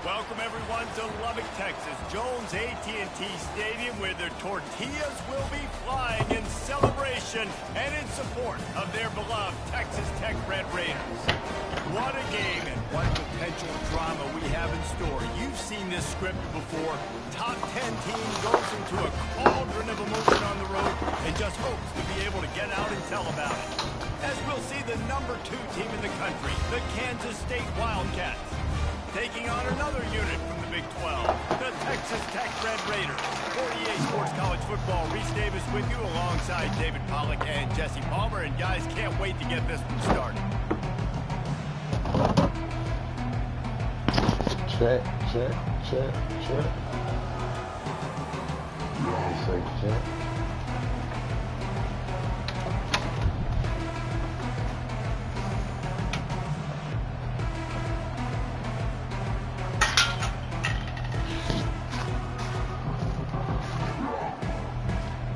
Welcome everyone to Lubbock, Texas, Jones AT&T Stadium, where their tortillas will be flying in celebration and in support of their beloved Texas Tech Red Raiders. What a game and what potential drama we have in store. You've seen this script before. Top 10 team goes into a cauldron of emotion on the road and just hopes to be able to get out and tell about it. As we'll see the number 2 team in the country, the Kansas State Wildcats, taking on another unit from the Big 12, the Texas Tech Red Raiders. 48 Sports College Football, Reese Davis with you alongside David Pollack and Jesse Palmer. And guys, can't wait to get this one started. Check. Say check.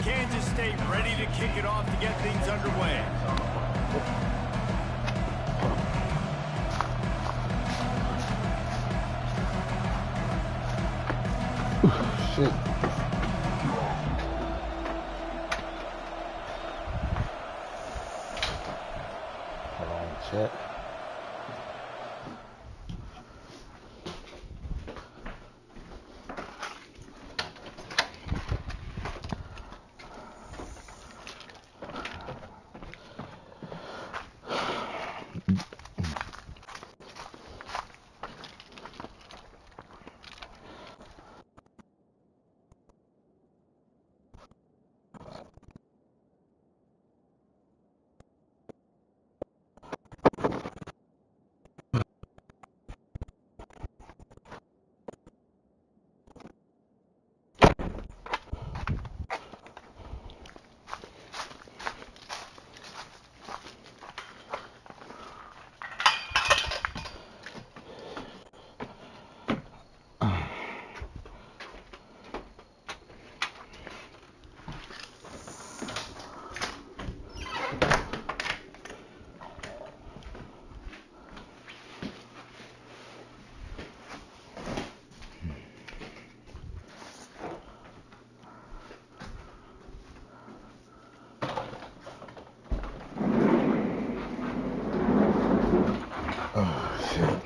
Kansas State ready to kick it off to get things underway. Shit. Hold on, check. Oh, shit.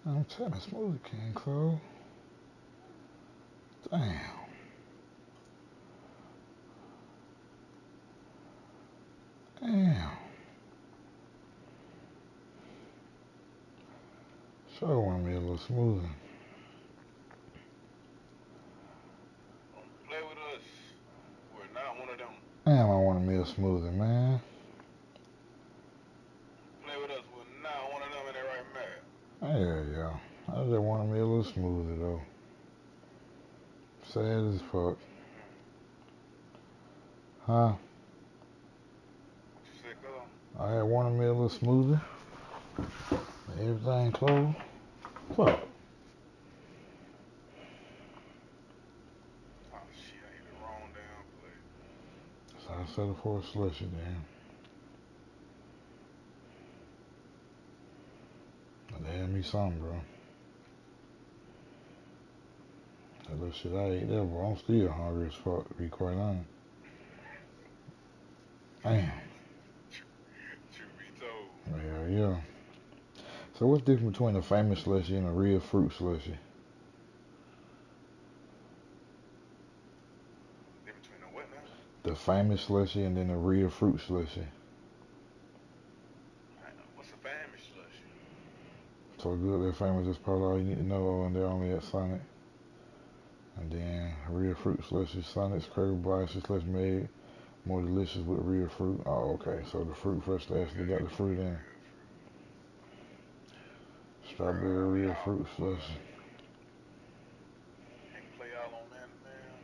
I'm telling you, smoothie can't close. Damn. Sure want me a little smoother. Play with us. We're not one of them. Damn, I want me a smoothie, man. Play with us. We're not one of them, and they're right mad. Yeah. I just wanted me a little smoothie, though. Sad as fuck. Huh? What you say, go? I had wanted me a little smoothie. Everything closed. Fuck. Oh, shit, I hit the wrong damn play. So I settled for a slushy, damn. They had me something, bro. That little shit I ate there, bro. I'm still hungry as fuck, to be quite honest. Damn. Truth be told. Hell yeah. So what's the difference between a famous slushy and a real fruit slushy? Difference between the what now? The famous slushy and then a real fruit slushy. What's a famous slushy? So good, they're famous, that's probably all you need to know, and they're only at Sonic. And then real fruit slushy, Sonic's Cracker Bites slush made more delicious with real fruit. Oh, okay, so the fruit first actually got the fruit in. Strawberry real fruit slushy. Can't play y'all on man to man.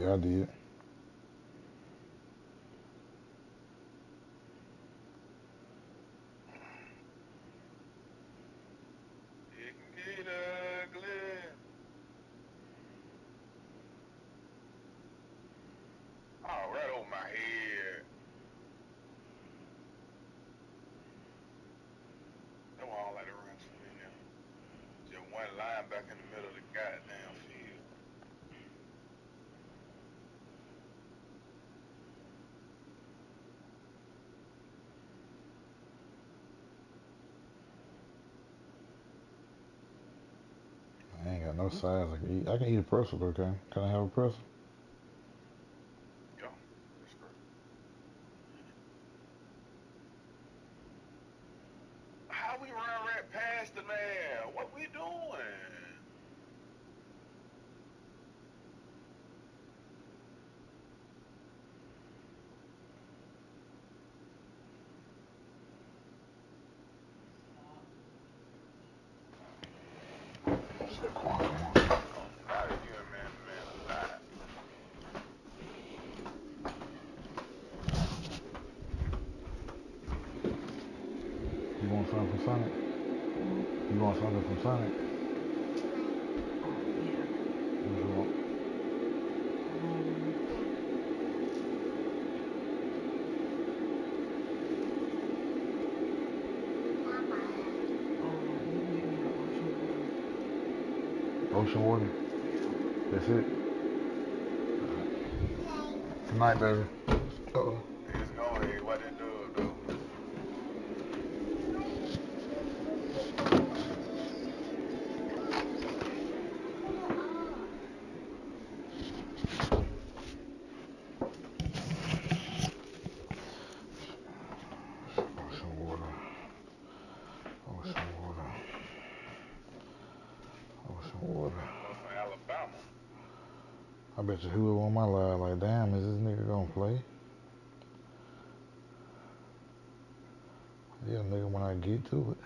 Yeah, I did. It can get ugly. Oh, right over my head. That's why I don't like to run too many. Just one line back in the middle of the goddamn field. I ain't got no size I can eat. I can eat a pretzel, okay? Can I have a pretzel? Yeah, that's great. How we run right past the man? What we doing? Not a human man alive. You want something from Sonic? You want something from Sonic? What you want? Ocean water? That's it? Good night, baby. Uh-oh. It's going ahead. What they do though? Ocean water. Ocean water. Ocean water. Man, them from Alabama. I bet you who on my live like, damn, is this nigga gonna play? Yeah, nigga, when I get to it.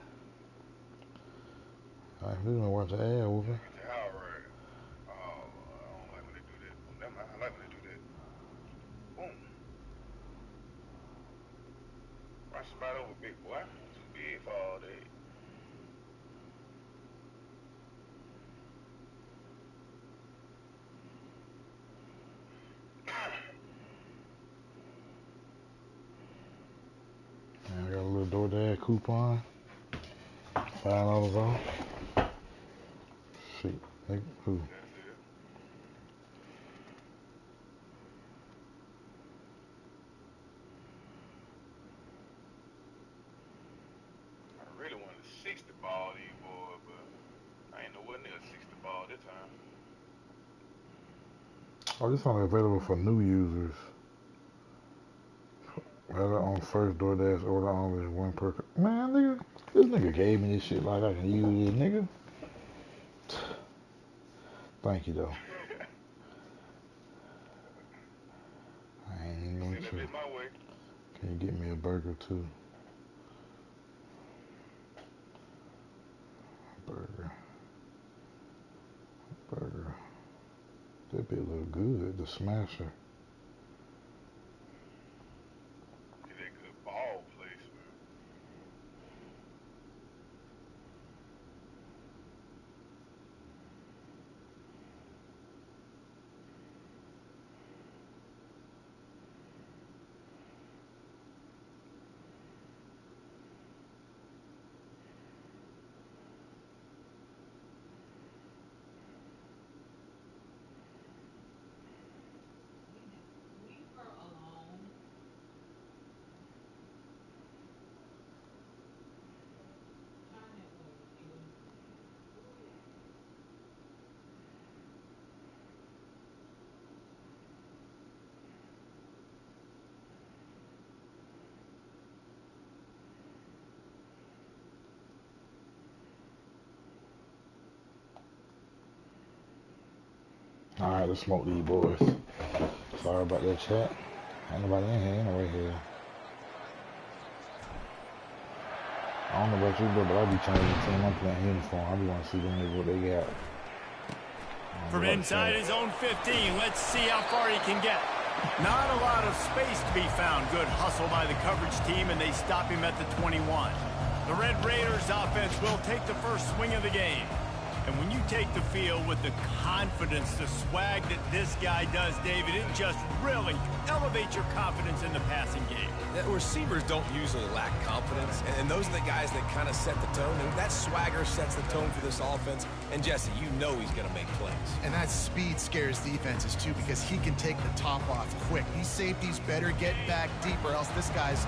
I ain't gonna watch the ad whooping. Get your house right. Oh, I don't like when they do that. Oh, never mind. I like when they do that. Boom. Run somebody over, big boy. Too big for all that. Man, I got a little DoorDash coupon. $5 off. Shit, nigga, who? That's it. I really wanted a 60 ball, these boys, but I ain't nowhere near a 60 ball this time. Oh, this only available for new users. Rather on first DoorDash order only one per. Man, nigga, this nigga gave me this shit like I can use it, nigga. Thank you though. I ain't even gonna Send that check. bitch my way. Can you get me a burger too? Burger, burger. That bit look good. The smasher. Get that good ball placement. Alright, let's smoke these boys. Sorry about that chat. Ain't nobody in here, ain't nobody here. I don't know about you, bro, but I be changing the team. I'm playing uniform. I be want to see them niggas what they got. From inside his own 15, let's see how far he can get. Not a lot of space to be found. Good hustle by the coverage team, and they stop him at the 21. The Red Raiders offense will take the first swing of the game. And when you take the field with the confidence, the swag that this guy does, David, it just really elevates your confidence in the passing game. The receivers don't usually lack confidence, and those are the guys that kind of set the tone. And that swagger sets the tone for this offense. And, Jesse, you know he's going to make plays. And that speed scares defenses, too, because he can take the top off quick. These safeties better get back deep, or else this guy's...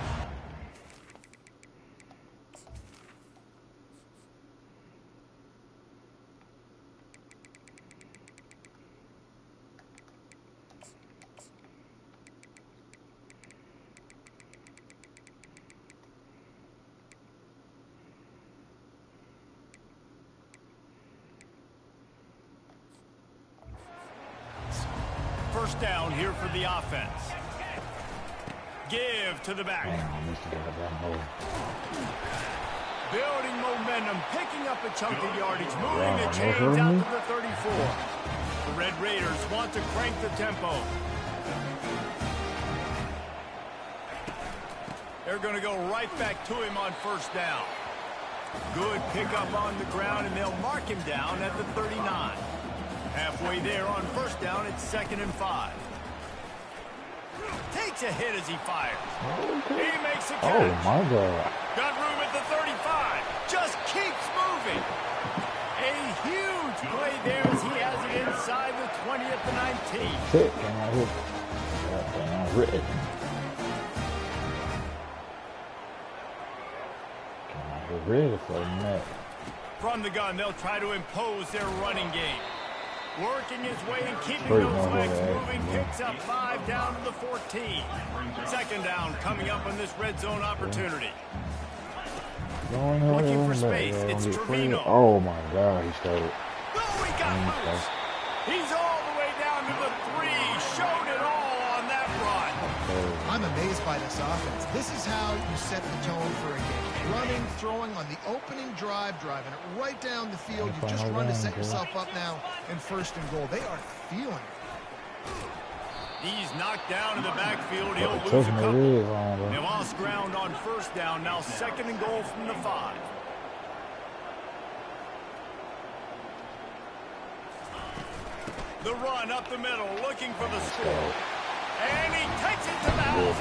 First down here for the offense. Give to the back. Building momentum, picking up a chunk of yardage, moving the chains out to the 34. The Red Raiders want to crank the tempo. They're going to go right back to him on first down. Good pickup on the ground, and they'll mark him down at the 39. Halfway there on first down, it's 2nd and 5. Takes a hit as he fires. He makes a catch. Oh, my God. Got room at the 35. Just keeps moving. A huge play there as he has it inside the 20 at the 19. Shit, can I hit? Can I hit ready for that? From the gun, they'll try to impose their running game. Working his way and keeping those legs moving, picks up 5 down to the 14. 2nd down coming up on this red zone opportunity. Looking for space, it's Trevino. Oh my God, he started. Oh, he got loose. He's all the way down to the 3. Showed it all on that run. I'm amazed by this offense. This is how you set the tone for a game. Running, throwing on the opening drive, driving it right down the field. You just run to set yourself up now in 1st and goal. They are feeling it. He's knocked down in the backfield. He'll lose a couple. They lost ground on first down. Now 2nd and goal from the 5. The run up the middle, looking for the score. And he takes it to the house.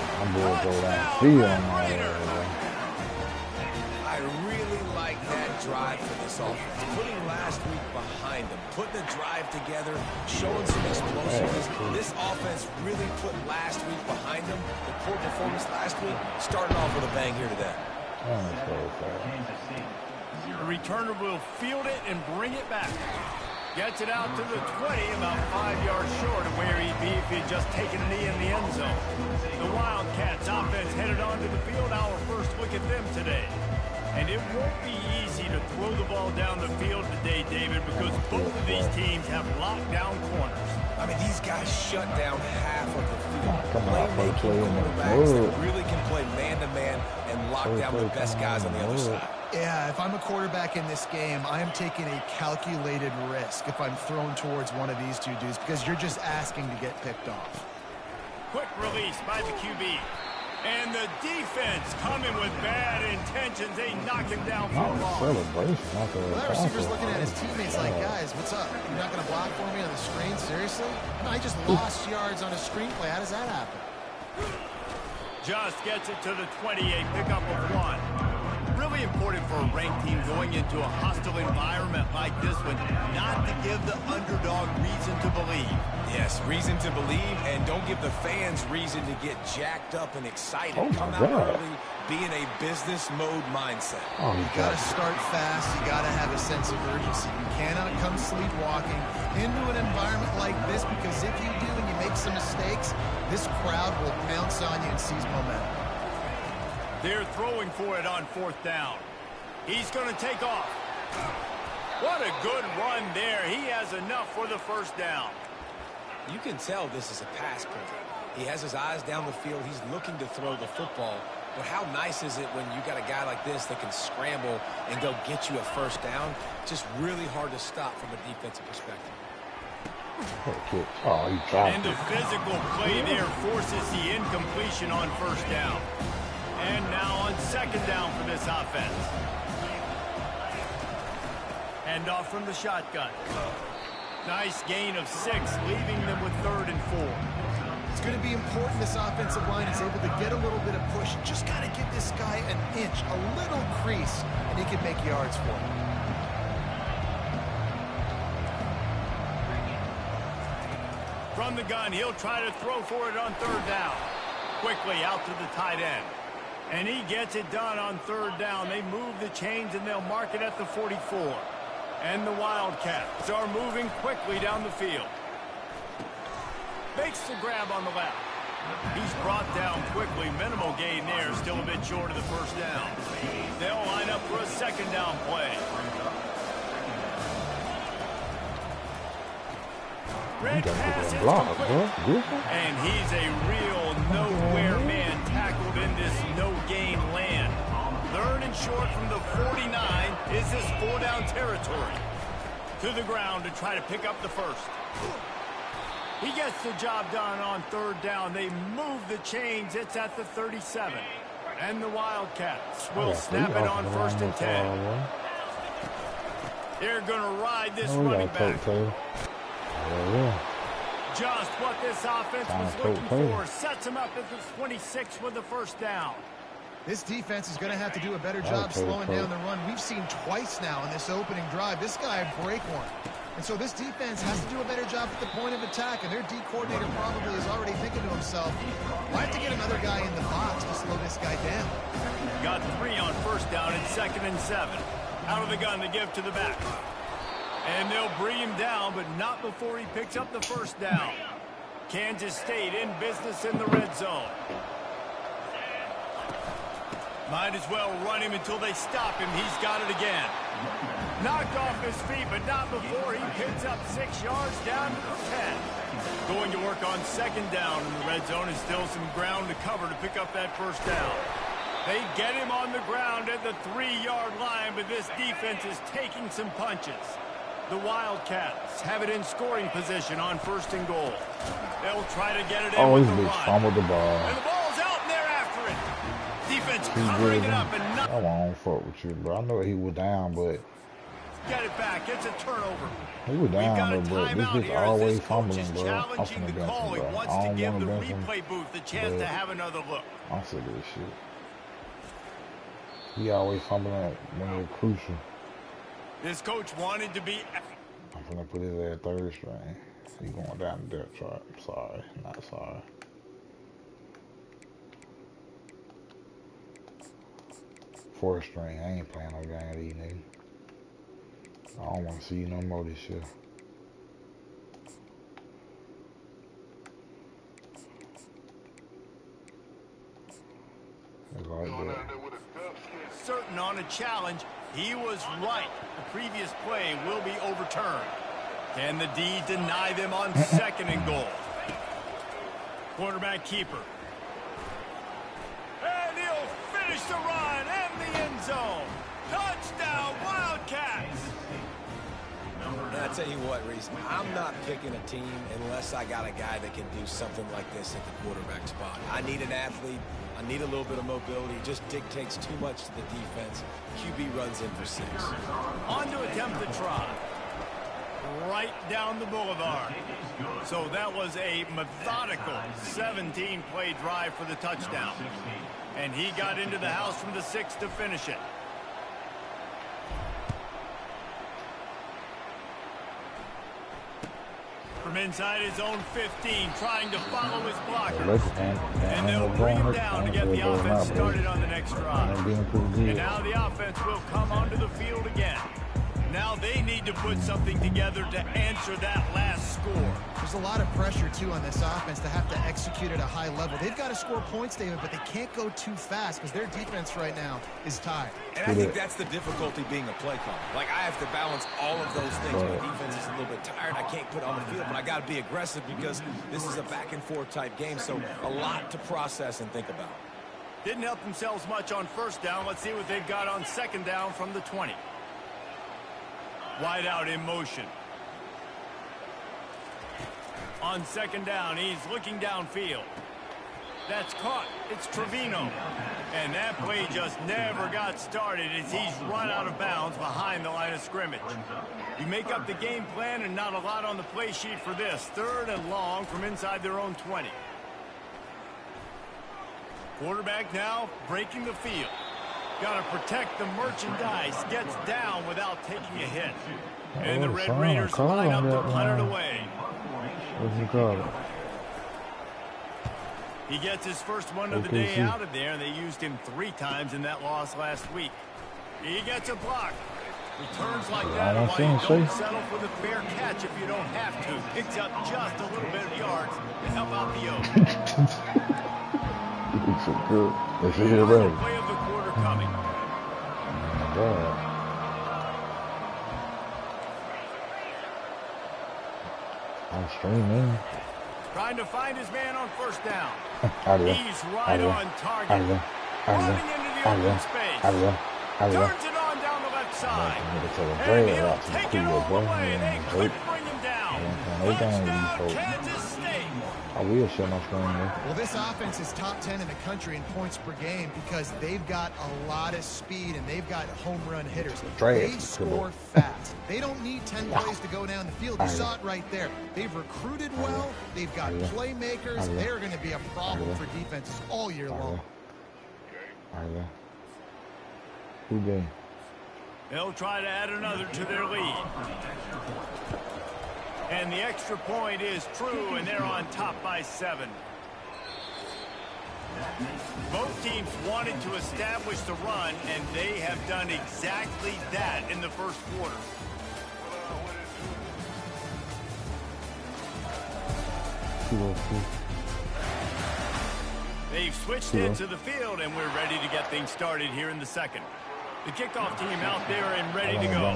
Touchdown, Red Raiders. I really like that drive for this offense. Putting last week behind them, putting the drive together, showing some explosiveness. This offense really put last week behind them. The poor performance last week, starting off with a bang here today. The returner will field it and bring it back. Gets it out to the 20, about 5 yards short of where he'd be if he'd just taken a knee in the end zone. The Wildcats offense headed onto the field. Our first look at them today. And it won't be easy to throw the ball down the field today, David, because both of these teams have lockdown corners. I mean, these guys shut down half of the field. Playmaking quarterbacks that really can play man-to-man and lock down the best guys on the other side. Yeah, if I'm a quarterback in this game, I am taking a calculated risk if I'm thrown towards one of these two dudes because you're just asking to get picked off. Quick release by the QB. And the defense coming with bad intentions. They knock him down for a loss. Well, that receiver's looking at his teammates like, guys, what's up? You're not going to block for me on the screen? Seriously? No, I just lost yards on a screenplay. How does that happen? Just gets it to the 28, pickup of 1. Really important for a ranked team going into a hostile environment like this one, not to give the underdog reason to believe. Yes, reason to believe, and don't give the fans reason to get jacked up and excited. Come out early, be in a business mode mindset. You got to start fast. You got to have a sense of urgency. You cannot come sleepwalking into an environment like this, because if you do and you make some mistakes, this crowd will pounce on you and seize momentum. They're throwing for it on 4th down. He's going to take off. What a good run there. He has enough for the first down. You can tell this is a pass play. He has his eyes down the field. He's looking to throw the football. But how nice is it when you got a guy like this that can scramble and go get you a first down? Just really hard to stop from a defensive perspective. Oh, he dropped And it. the physical play there forces the incompletion on first down. And now on second down for this offense. Hand off from the shotgun. Nice gain of 6, leaving them with 3rd and 4. It's going to be important this offensive line is able to get a little bit of push. Just got to give this guy an inch, a little crease, and he can make yards for him. From the gun, he'll try to throw for it on 3rd down. Quickly out to the tight end. And he gets it done on 3rd down. They move the chains and they'll mark it at the 44. And the Wildcats are moving quickly down the field. Makes the grab on the left. He's brought down quickly. Minimal gain there. Still a bit short of the first down. They'll line up for a second down play. Red pass is complete. And he's a real nowhere man tackled in this no-gain land. 3rd and short from the 49. Is this 4-down territory? To the ground to try to pick up the first. He gets the job done on 3rd down. They move the chains. It's at the 37. And the Wildcats will snap it on 1st and 10. They're going to ride this running back. Just what this offense was looking for. Sets him up at the 26 with the first down. This defense is going to have to do a better job slowing down the run. We've seen twice now in this opening drive. This guy break one. And so this defense has to do a better job at the point of attack. And their D coordinator probably is already thinking to himself, I have to get another guy in the box to slow this guy down. Got 3 on first down and 2nd and 7. Out of the gun to give to the back. And they'll bring him down, but not before he picks up the first down. Kansas State in business in the red zone. Might as well run him until they stop him. He's got it again. Knocked off his feet, but not before he picks up 6 yards down to the 10. Going to work on second down in the red zone, and still some ground to cover to pick up that first down. They get him on the ground at the 3-yard line, but this defense is taking some punches. The Wildcats have it in scoring position on 1st and goal. They'll try to get it in with the run. Fumbled the ball. And the ball's out, and they're after it. Defense covering it up and not. I won't fuck with you, bro. I know he was down, but get it back. It's a turnover. he was down, but this is always fumbling, bro. I'm Challenging the call. He wants to give the replay booth the chance to have another look. I'm sick of this shit. He always fumbling when it's crucial. This coach wanted to be. I'm gonna put his ass 3rd string. He going down the depth chart. Sorry, not sorry. Fourth string. I ain't playing no game with these niggas. I don't want to see you no more this year. Like certain on a challenge. He was right. The previous play will be overturned. Can the D deny them on 2nd and goal? Quarterback keeper. And he'll finish the run and the end zone. Touchdown, Wildcats! And I tell you what, Reese, I'm not picking a team unless I got a guy that can do something like this at the quarterback spot. I need an athlete. I need a little bit of mobility. It just dictates too much to the defense. QB runs in for 6. On to attempt the try. Right down the boulevard. So that was a methodical 17-play drive for the touchdown. And he got into the house from the 6 to finish it. From inside his own 15, trying to follow his blocker. And they'll bring him down to get the offense started on the next drive. And now the offense will come onto the field again. Now they need to put something together to answer that last score. There's a lot of pressure, too, on this offense to have to execute at a high level. They've got to score points, David, but they can't go too fast because their defense right now is tied. And I think that's the difficulty being a play caller. Like, I have to balance all of those things. My defense is a little bit tired. I can't put on the field, but I got to be aggressive because this is a back-and-forth type game, so a lot to process and think about. Didn't help themselves much on first down. Let's see what they've got on second down from the 20. Wide out in motion. On second down, he's looking downfield. That's caught. It's Trevino. And that play just never got started as he's run out of bounds behind the line of scrimmage. You make up the game plan and not a lot on the play sheet for this. 3rd and long from inside their own 20. Quarterback now breaking the field. Got to protect the merchandise. Gets down without taking a hit. And the Red Raiders line up to punt it away. What's he call it? He gets his first one of the day out of there, and they used him 3 times in that loss last week. He gets a block. Returns like that, why you don't settle for the fair catch if you don't have to. Picks up just a little bit of yards to help out the O. It's so good. Let's hit it right. Play of the quarter coming. Oh my God. I'm streaming. Trying to find his man on first down. He's right on target. Running into the open space. Turns it on down the left side. And he'll take it all the way. They couldn't bring him down. Touchdown, Kansas State. I will share my screen there. Well, this offense is top 10 in the country in points per game because they've got a lot of speed and they've got home run hitters. They score fast. They don't need 10 plays to go down the field. You saw it right there. They've recruited well. They've got playmakers. They're going to be a problem for defenses all year long. Who game? They'll try to add another to their lead. And the extra point is true, and they're on top by 7. Both teams wanted to establish the run, and they have done exactly that in the first quarter. They've switched into the field, and we're ready to get things started here in the second. The kickoff team out there and ready to go.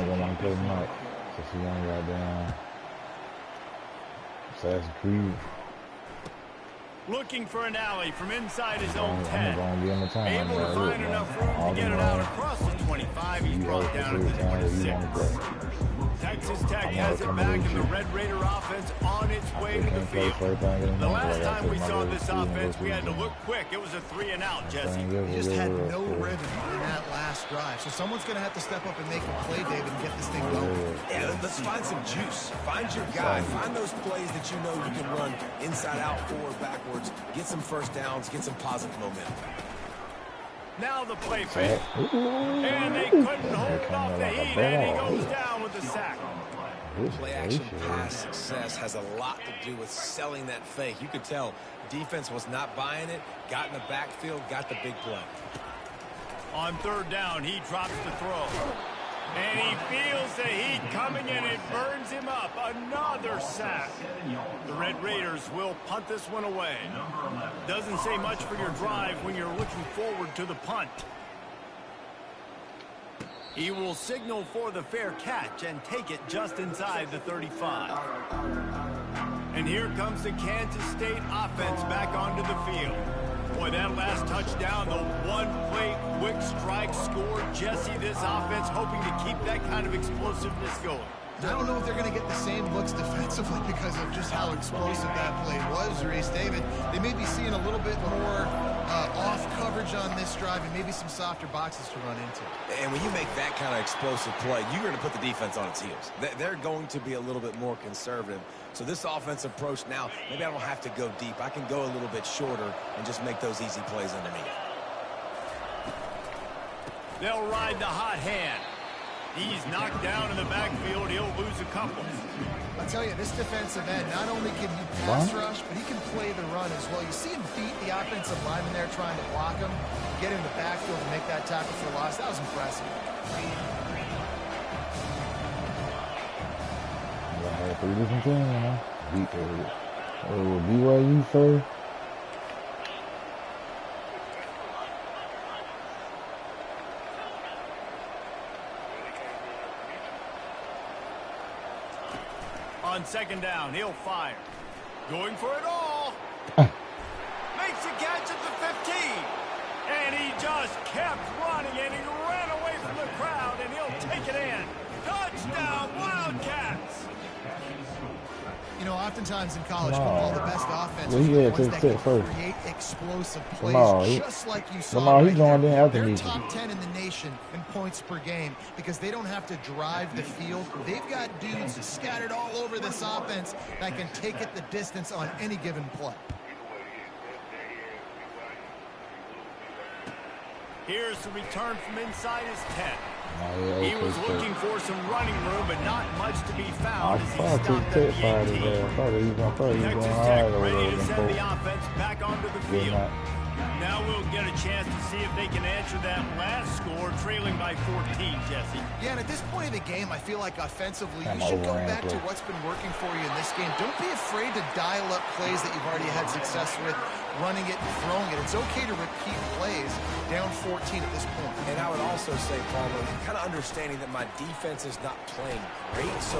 Assassin's Creed. Looking for an alley from inside his own 10. Able to Able find enough room to get it out across the 25. He's brought down at the 26. Texas Tech has it back, and the Red Raider offense on its way to the field. The last time we saw this offense, we had to look quick. It was a 3-and-out, Jesse. He just had no rhythm in that last drive. So someone's going to have to step up and make a play, David, and get this thing going. Yeah, let's find some juice. Find your guy. Find those plays that you know you can run inside out, forward, backwards. Get some first downs. Get some positive momentum. Now the play fake. And they couldn't hold off the heat, and he goes down with the sack. Play action pass success has a lot to do with selling that fake. You could tell defense was not buying it, got in the backfield, got the big play. On 3rd down, he drops the throw. And he feels the heat coming in. It burns him up. Another sack. The Red Raiders will punt this one away. Doesn't say much for your drive when you're looking forward to the punt. He will signal for the fair catch and take it just inside the 35. And here comes the Kansas State offense back onto the field. Boy, that last touchdown, the one-play quick strike score. Jesse, this offense hoping to keep that kind of explosiveness going. I don't know if they're going to get the same looks defensively because of just how explosive that play was, Reese. David, they may be seeing a little bit more off coverage on this drive and maybe some softer boxes to run into. And when you make that kind of explosive play, you're going to put the defense on its heels. They're going to be a little bit more conservative. So this offensive approach now, maybe I don't have to go deep. I can go a little bit shorter and just make those easy plays underneath. They'll ride the hot hand. He's knocked down in the backfield. He'll lose a couple. I'll tell you, this defensive end, not only can he pass rush, but he can play the run as well. You see him beat the offensive lineman there trying to block him, get in the backfield and make that tackle for loss. That was impressive. I had 3 different things, you know. Beat BYU first. On 2nd down, he'll fire. Going for it all. Makes a catch at the 15. And he just kept running, and he ran away from the crowd, and he'll take it in. Touchdown, Wildcats. You know, oftentimes in college football, the best offenses Well, he are had the ones to that take can first. create explosive plays, just like you saw Lamar, right he joined in there. after They're me. top 10 in the nation in points per game because they don't have to drive the field. They've got dudes scattered all over this offense that can take it the distance on any given play. Here's the return from inside his 10. He was looking for some running room, but not much to be found as he stopped at the the 18. Texas Tech ready to send the offense back onto the field. Now we'll get a chance to see if they can answer that last score, trailing by 14, Jesse. Yeah, and at this point in the game, I feel like offensively, you should go back to what's been working for you in this game. Don't be afraid to dial up plays that you've already had success with, running it and throwing it. It's okay to repeat plays down 14 at this point. And I would also say, Palmer, kind of understanding that my defense is not playing great, so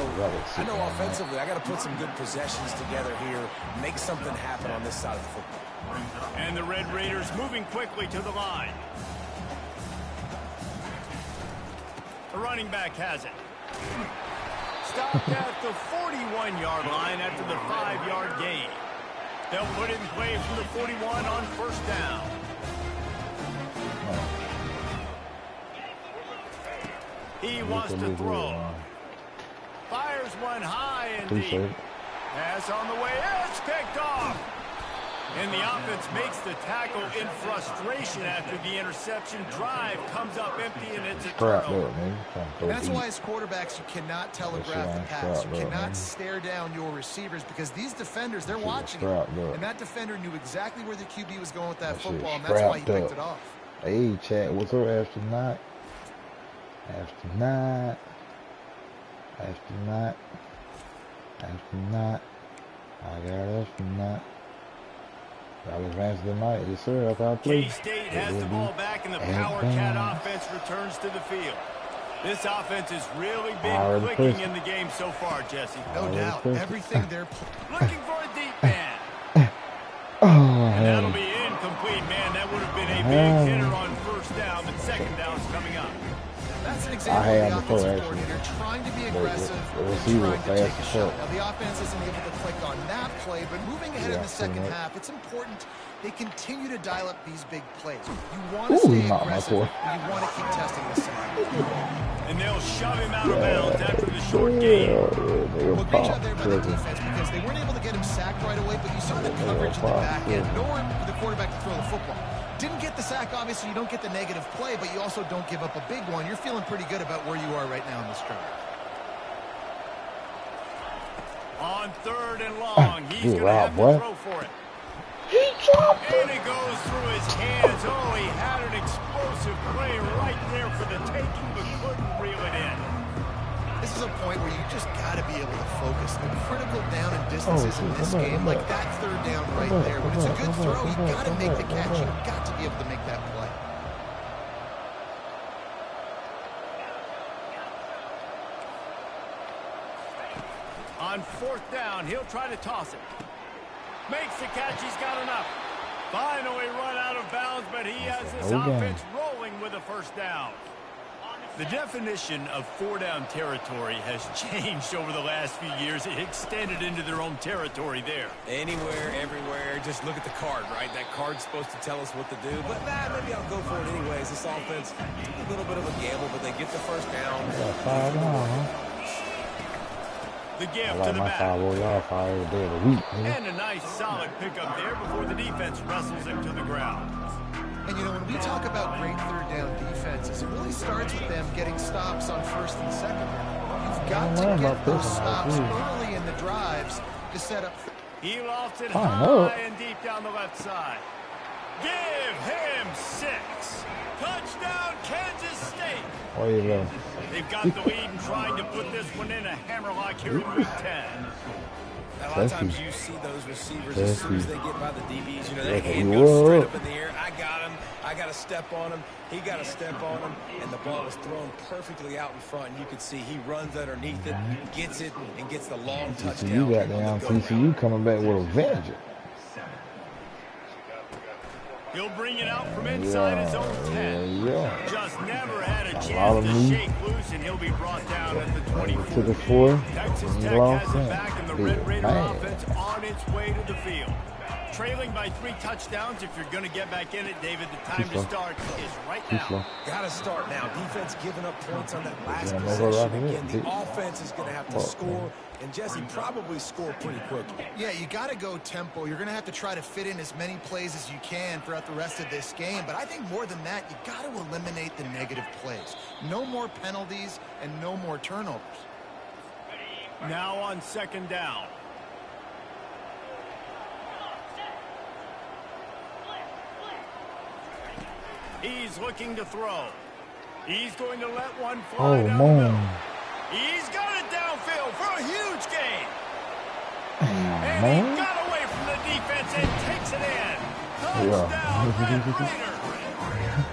I know offensively I got to put some good possessions together here, make something happen on this side of the football. And the Red Raiders moving quickly to the line. The running back has it. Stopped at the 41-yard line after the 5-yard gain. They'll put it in play from the 41 on first down. He wants to throw. Fires one high and deep. Pass on the way. It's picked off. And the offense makes the tackle in frustration after the interception. Drive comes up empty, and it's a turnover. That's why as quarterbacks, you cannot telegraph the pass. You cannot stare down your receivers because these defenders, they're watching it. And that defender knew exactly where the QB was going with that football, and that's why he picked it off. Hey, chat, what's up, astronaut? Astronaut. I got astronaut. Y'all advanced tonight. Yes, sir. That's how I play. K-State has the ball back, and the Power Cat offense returns to the field. This offense has really been clicking in the game so far, Jesse. No doubt. Everything they're looking for a deep man. And that'll be incomplete, man. That would have been a big hitter on first down, but second down's coming up. That's an example of the offensive coordinator trying to be aggressive and trying to take a shot. Now, the offense isn't able to click on that play, but moving ahead in the second half, it's important they continue to dial up these big plays. You want to stay aggressive, and you want to keep testing the side. And they'll shove him out of bounds after the short gain. Well, great job there by the defense because they weren't able to get him sacked right away, but you saw the coverage in the back end. Nowhere for the quarterback to throw the football. Didn't get the sack, obviously you don't get the negative play, but you also don't give up a big one. You're feeling pretty good about where you are right now in this drive. On third and long, he's going to have to throw for it. And it goes through his hands. Oh, he had an explosive play right there for the taking, but couldn't reel it in. This is a point where you just got to be able to focus. The critical down and distances in this game, like that third down right there. When it's a good throw, you got to make the catch. You've got to be able to make that play. On fourth down, he'll try to toss it. Makes the catch. He's got enough. Finally run out of bounds, but he has this offense rolling with a first down. The definition of four-down territory has changed over the last few years. It extended into their own territory there. Anywhere, everywhere, just look at the card, right? That card's supposed to tell us what to do, but maybe I'll go for it anyways. This offense, a little bit of a gamble, but they get the first down. The give to the back. And a nice solid pickup there before the defense wrestles him to the ground. And, you know, when we talk about great third down defenses, it really starts with them getting stops on first and second. You've got to get those stops early in the drives to set up. He lofts it high and deep down the left side. Give him 6. Touchdown, Kansas State. They've got the lead and trying to put this one in a hammerlock here in week 10. A lot of times you see those receivers as soon as they get by the DBs, you know, their hand goes straight up in the air. I got him. I got to step on him. He got to step on him. And the ball is thrown perfectly out in front. And you can see he runs underneath it, gets it, and gets the long touchdown. You got down TCU coming back with a vengeance. He'll bring it out from inside his own 10. Yeah. Just never had a chance to shake loose, and he'll be brought down at the 24. Took it for Texas Tech has it back, and the Red Raider offense on its way to the field. Trailing by 3 touchdowns. If you're going to get back in it, David, the time to start is right now. Got to start now. Defense giving up points on that last possession. Again, the offense is going to have to score, and Jesse probably score pretty quickly. Yeah, you got to go tempo. You're going to have to try to fit in as many plays as you can throughout the rest of this game. But I think more than that, you got to eliminate the negative plays. No more penalties and no more turnovers. Now on 2nd down. He's looking to throw. He's going to let one fly down the middle. He's got it downfield for a huge gain. And he got away from the defense and takes it in. Touchdown, Red Raider.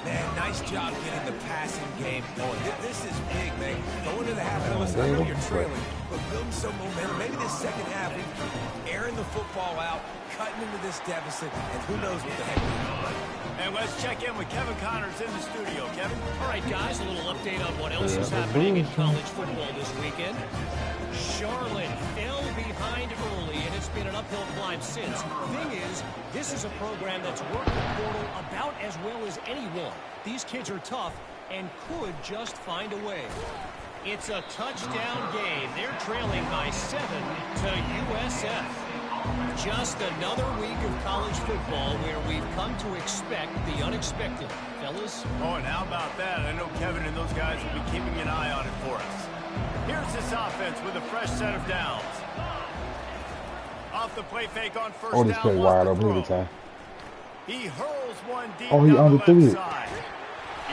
Man, nice job getting the passing game going. This is big, man. Going to the half, I know you're trailing, but building some momentum. Maybe this second half, airing the football out, cutting into this deficit, and who knows what the heck we're doing. And let's check in with Kevin Connors in the studio. Kevin? All right, guys, a little update on what else is happening in college football this weekend. Charlotte fell behind early, and it's been an uphill climb since. Thing is, this is a program that's worked the portal about as well as anyone. These kids are tough and could just find a way. It's a touchdown game. They're trailing by 7 to USF. Just another week of college football where we've come to expect the unexpected. Fellas? Oh, and how about that? I know Kevin and those guys will be keeping an eye on it for us. Here's this offense with a fresh set of downs. Off the play fake on 1st down. Play wide open time. He hurls one deep he down the underthrew left it. side.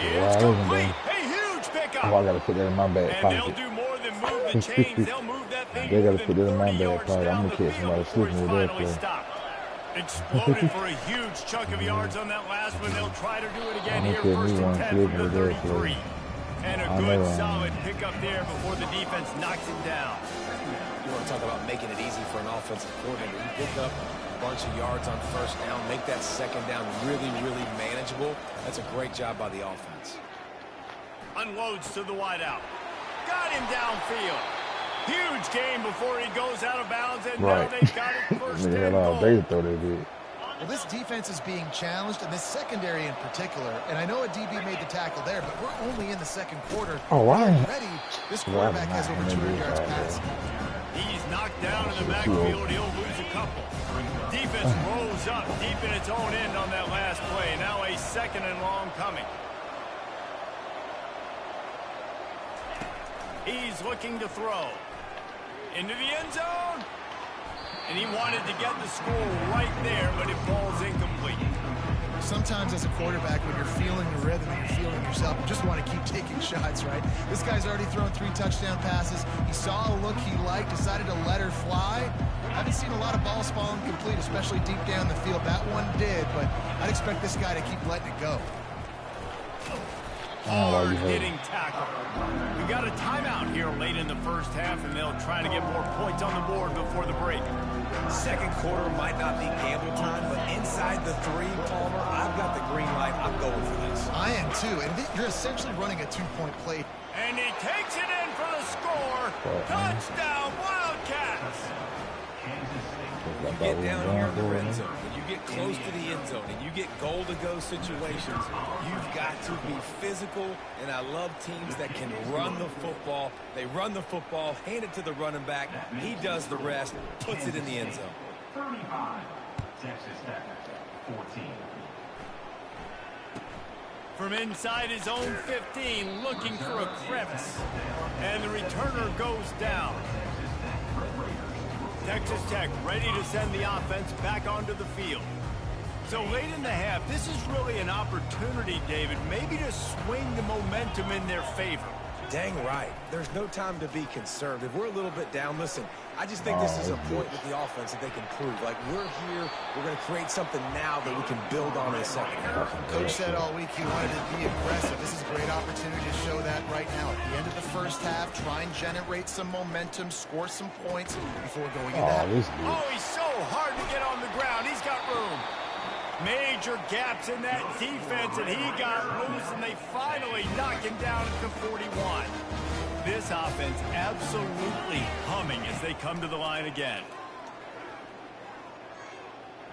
It's complete. A huge pickup. Oh, I got to put that in my back and pocket. they'll do more than move the chains. They'll move that thing. They got to put that in my back pocket. I'm going to catch somebody slipping with that play. Exploded for a huge chunk of yards on that last one. They'll try to do it again here. 1st and 10 from the 33. And a good solid pickup there before the defense knocks him down. You want to talk about making it easy for an offensive coordinator. You pick up a bunch of yards on 1st down, make that 2nd down really, really manageable. That's a great job by the offense. Unloads to the wideout. Got him downfield. Huge gain before he goes out of bounds, and now they've got it 1st and goal. They thought they did. Well, this defense is being challenged, and this secondary in particular. And I know a DB made the tackle there, but we're only in the 2nd quarter. Already, this quarterback has over 200 yards passing. He's knocked down in the backfield. He'll lose a couple. Defense rose up deep in its own end on that last play. Now a 2nd and long coming. He's looking to throw. Into the end zone. And he wanted to get the score right there, but it falls incomplete. Sometimes as a quarterback, when you're feeling the rhythm and you're feeling yourself, you just want to keep taking shots, right? This guy's already thrown 3 touchdown passes. He saw a look he liked, decided to let her fly. I haven't seen a lot of balls falling complete, especially deep down the field. That one did, but I'd expect this guy to keep letting it go. Hard-hitting tackle. We got a timeout here late in the 1st half, and they'll try to get more points on the board before the break. 2nd quarter might not be gamble time, but inside the 3, Palmer, I've got the green light. I'm going for this. I am too, and you're essentially running a 2-point play. And he takes it in for the score. Touchdown, Wildcats. You get down here in the red zone, when you get close to the end zone, and you get goal-to-go situations, you've got to be physical, and I love teams that can run the football. They run the football, hand it to the running back. He does the rest, puts it in the end zone. 35, Texas Tech, 14. From inside his own 15, looking for a crevice. And the returner goes down. Texas Tech ready to send the offense back onto the field. So late in the half, this is really an opportunity, David, maybe to swing the momentum in their favor. Dang right. There's no time to be concerned. If we're a little bit down, listen, I just think this is a point with the offense that they can prove. Like, we're here, we're going to create something now that we can build on in the 2nd half. Coach said all week he wanted to be aggressive. This is a great opportunity to show that right now. At the end of the 1st half, try and generate some momentum, score some points before going into that. Oh, he's so hard to get on the ground. He's got room. Major gaps in that defense, and he got loose, and they finally knock him down at the 41. This offense absolutely humming as they come to the line again.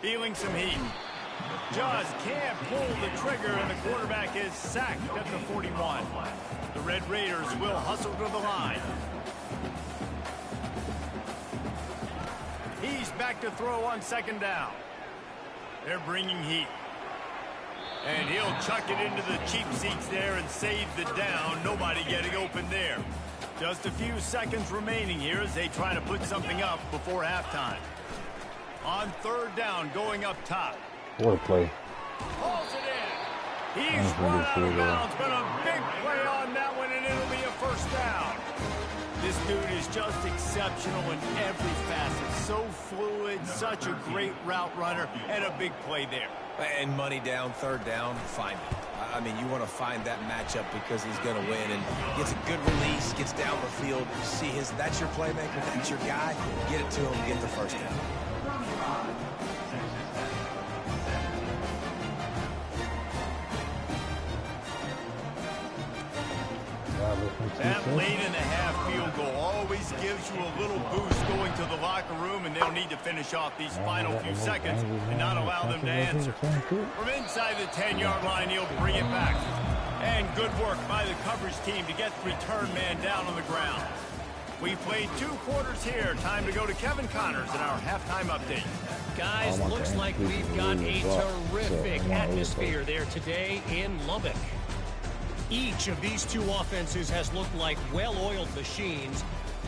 Feeling some heat. Just can't pull the trigger, and the quarterback is sacked at the 41. The Red Raiders will hustle to the line. He's back to throw on second down. They're bringing heat. And he'll chuck it into the cheap seats there and save the down. Nobody getting open there. Just a few seconds remaining here as they try to put something up before halftime. On third down, going up top. What a play. Pulls it in. He's run out of bounds, but a big play on that one, and it'll be a first down. This dude is just exceptional in every facet. So fluid, such a great route runner, and a big play there. And money down, third down, find it. I mean, you want to find that matchup because he's going to win, and gets a good release, gets down the field. See that's your playmaker, that's your guy. Get it to him, get the first down. That late in the half field goal always gives you a little boost going to the locker room, and they'll need to finish off these final few seconds and not allow them to answer. From inside the 10-yard line, he'll bring it back. And good work by the coverage team to get the return man down on the ground. We played 2 quarters here. Time to go to Kevin Connors in our halftime update. Guys, looks like we've got a terrific atmosphere there today in Lubbock. Each of these 2 offenses has looked like well-oiled machines,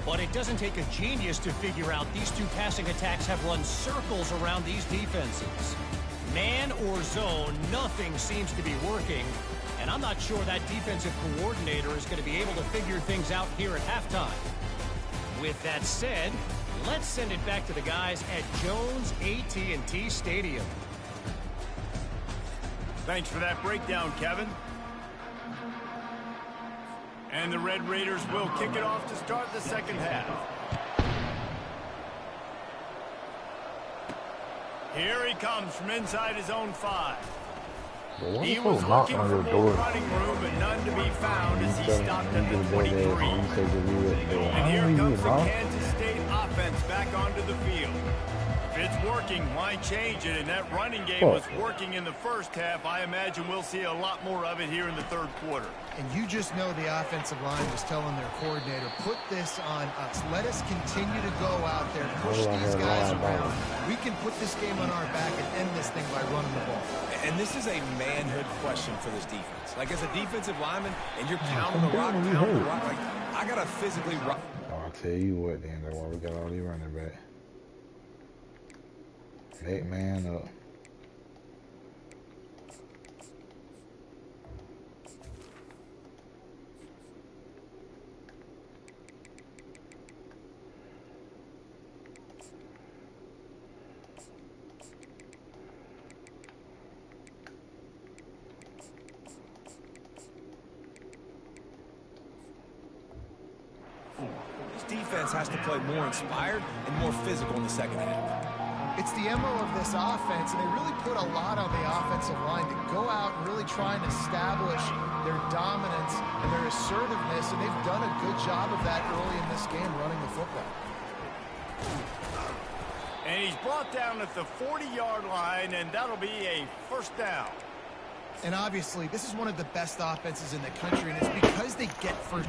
but it doesn't take a genius to figure out these 2 passing attacks have run circles around these defenses. Man or zone, nothing seems to be working, and I'm not sure that defensive coordinator is going to be able to figure things out here at halftime. With that said, let's send it back to the guys at Jones AT&T Stadium. Thanks for that breakdown, Kevin. And the Red Raiders will kick it off to start the second half. Here he comes from inside his own 5. He was looking for more running room, but none to be found as he stopped at the 23. And here comes the Kansas State offense back onto the field. If it's working, why change it? And that running game was working in the first half. I imagine we'll see a lot more of it here in the third quarter. And you just know the offensive line was telling their coordinator, put this on us. Let us continue to go out there, push these guys around. We can put this game on our back and end this thing by running the ball. And this is a manhood question for this defense. Like, as a defensive lineman, and you're pounding the rock, like, I got to physically rock. Oh, I'll tell you what, then, that's why we got all these running back. 8 man up. This defense has to play more inspired and more physical in the second half. It's the MO of this offense, and they really put a lot on the offensive line to go out and really try and establish their dominance and their assertiveness, and they've done a good job of that early in this game running the football. And he's brought down at the 40-yard line, and that'll be a first down. And obviously, this is one of the best offenses in the country, and it's because they get first.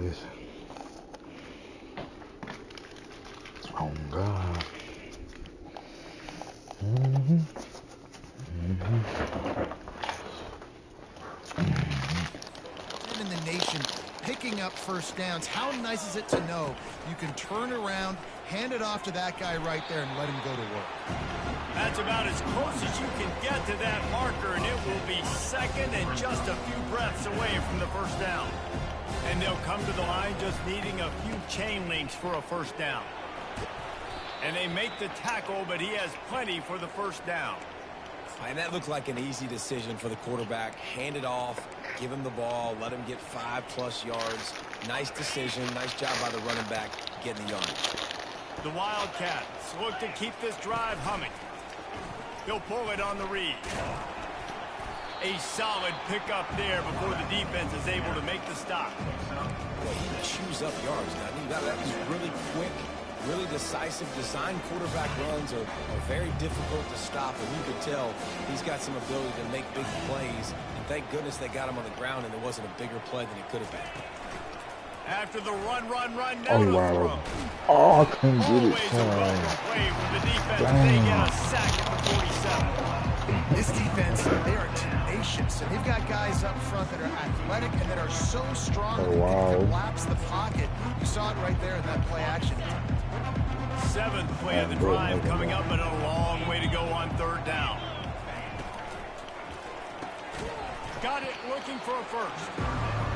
Listen. Oh God. In the nation, picking up first downs. How nice is it to know you can turn around, hand it off to that guy right there, and let him go to work? That's about as close as you can get to that marker, and it will be second and just a few breaths away from the first down. And they'll come to the line just needing a few chain links for a first down. And they make the tackle, but he has plenty for the first down. And that looked like an easy decision for the quarterback. Hand it off, give him the ball, let him get 5+ yards. Nice decision. Nice job by the running back getting the yardage. The Wildcats look to keep this drive humming. He'll pull it on the read. A solid pickup there before the defense is able to make the stop. Well, he chews up yards. I mean, that was really quick, really decisive. Design quarterback runs are very difficult to stop, and you could tell he's got some ability to make big plays. And thank goodness they got him on the ground, and it wasn't a bigger play than it could have been. After the run, now Oh, to wow. throw. Oh, I couldn't get Always it, a welcome son. play for the defense. Damn. They get a sack at the 47. This defense, they are tenacious, and they've got guys up front that are athletic and that are so strong Oh, that wow. they can collapse the pocket. You saw it right there in that play action. Seventh play of the drive coming up, and a long way to go on third down. Got it looking for a first.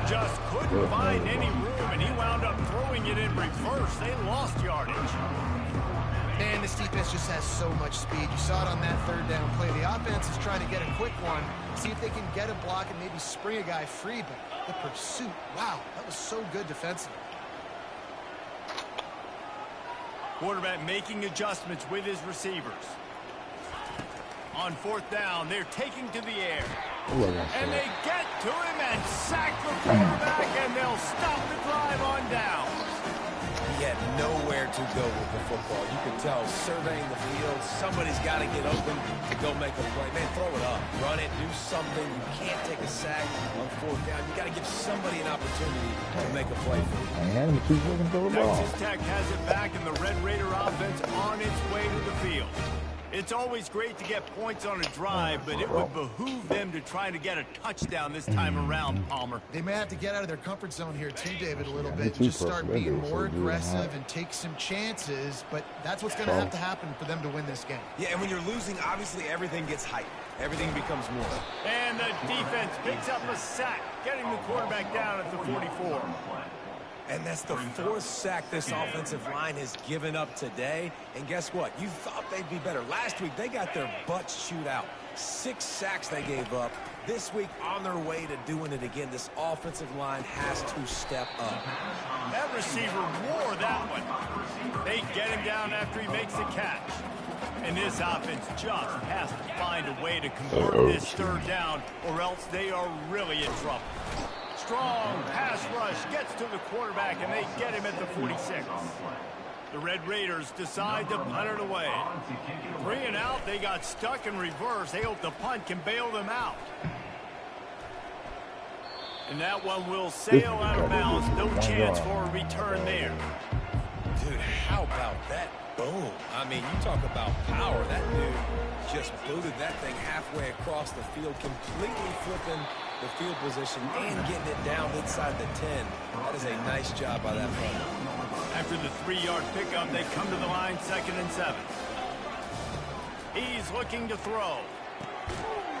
Just couldn't find any room, and he wound up throwing it in reverse. They lost yardage. Man, this defense just has so much speed. You saw it on that third down play. The offense is trying to get a quick one, see if they can get a block and maybe spring a guy free, but the pursuit, wow, that was so good defensively. Quarterback making adjustments with his receivers. On fourth down, they're taking to the air. And they get to him and sack the quarterback, and they'll stop the drive on down. He had nowhere to go with the football. You could tell, surveying the field, somebody's got to get open to go make a play. Man, throw it up, run it, do something. You can't take a sack on fourth down. You got to give somebody an opportunity to make a play for you. Texas Tech has it back, and the Red Raider offense on its way to the field. It's always great to get points on a drive, but it would behoove them to try to get a touchdown this time around, Palmer. They may have to get out of their comfort zone here too, David, a little bit. Just start being more aggressive and take some chances, but that's what's going to have to happen for them to win this game. Yeah, and when you're losing, obviously everything gets heightened. Everything becomes more. And the defense picks up a sack, getting the quarterback down at the 44. And that's the fourth sack this offensive line has given up today. And guess what? You thought they'd be better. Last week, they got their butts chewed out. 6 sacks they gave up. This week, on their way to doing it again. This offensive line has to step up. That receiver wore that one. They get him down after he makes the catch. And this offense just has to find a way to convert this third down, or else they are really in trouble. Strong pass rush gets to the quarterback, and they get him at the 46. The Red Raiders decide to punt it away. 3 and out, they got stuck in reverse. They hope the punt can bail them out. And that one will sail out of bounds. No chance for a return there. Dude, how about that boom? I mean, you talk about power. That dude just booted that thing halfway across the field, completely flipping the field position and getting it down inside the 10. That is a nice job by that punter. After the 3-yard pickup, they come to the line 2nd and 7. He's looking to throw.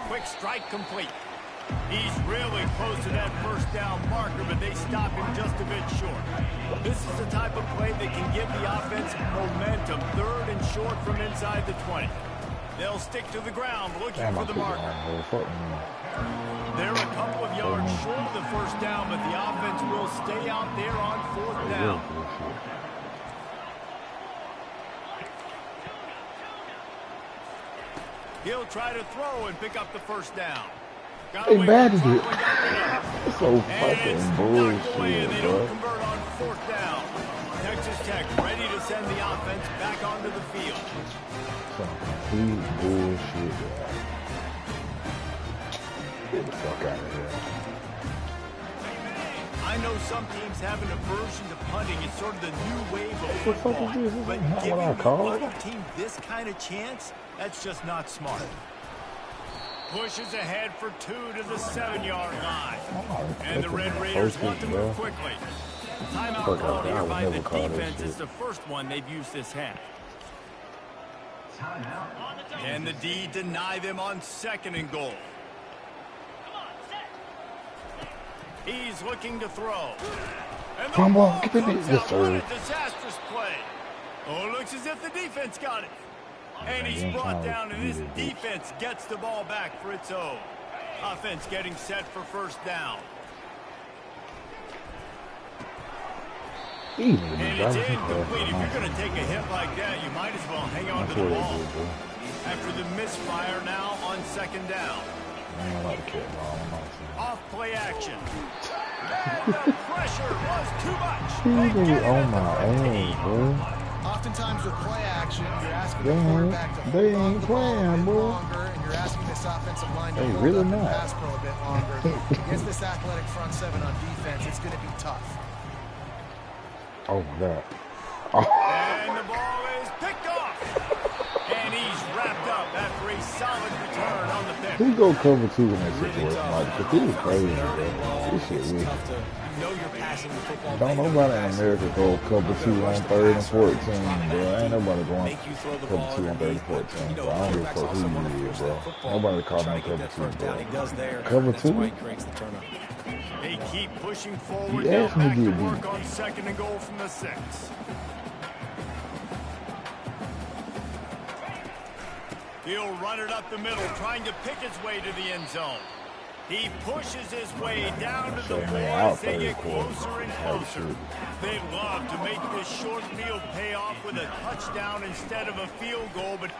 Quick strike complete. He's really close to that first down marker, but they stop him just a bit short. This is the type of play that can give the offense momentum. 3rd and short from inside the 20. They'll stick to the ground looking for the marker. They're a couple of yards short of the first down, but the offense will stay out there on 4th down. He'll try to throw and pick up the first down. They batted it. It's so fucking bullshit, and they bro. don't convert on 4th down. Texas Tech ready to send the offense back onto the field. Complete bullshit, bro. Get the fuck out of here. know some teams have an aversion to punting. It's sort of the new wave of What the fuck football. is this? This But is not giving what I the call other it. team this kind of chance, that's just not smart. Pushes ahead for 2 to the 7-yard line. And the Red Raiders want to move quickly. Timeout called here by the defense. It's the first one they've used this half. Can the D deny them on 2nd and goal? He's looking to throw. And the ball comes out on a disastrous play. Oh, it looks as if the defense got it. And he's brought down, and this defense gets the ball back for its own. Offense getting set for 1st down. And it's incomplete. If you're going to take a hit like that, you might as well hang on to the ball. After the misfire now on 2nd down. Off play action. And the pressure was too much. Oh my ass, bro. Oftentimes with play action, you're asking the quarterback to hold on to the ball a bit longer, and you're asking this offensive line to hold up and pass pro a bit longer. Against this athletic front 7 on defense, it's going to be tough. Oh my God. And the ball is picked off. And he's wrapped up after a solid return on the pick. Who go cover 2 in that situation? Like, cause this is crazy, bro. This shit weird. Don't nobody in America go cover 2 on 3rd and 14, bro. Ain't nobody going cover 2 on 3rd and 14, bro. I don't give a fuck who you is, bro. Nobody call me cover 2, bro. Cover 2? They keep pushing forward. Now back to work on 2nd and goal from the 6. He'll run it up the middle, trying to pick his way to the end zone. He pushes his way down to the 4 as they get closer and closer. They love to make this short field pay off with a touchdown instead of a field goal, but he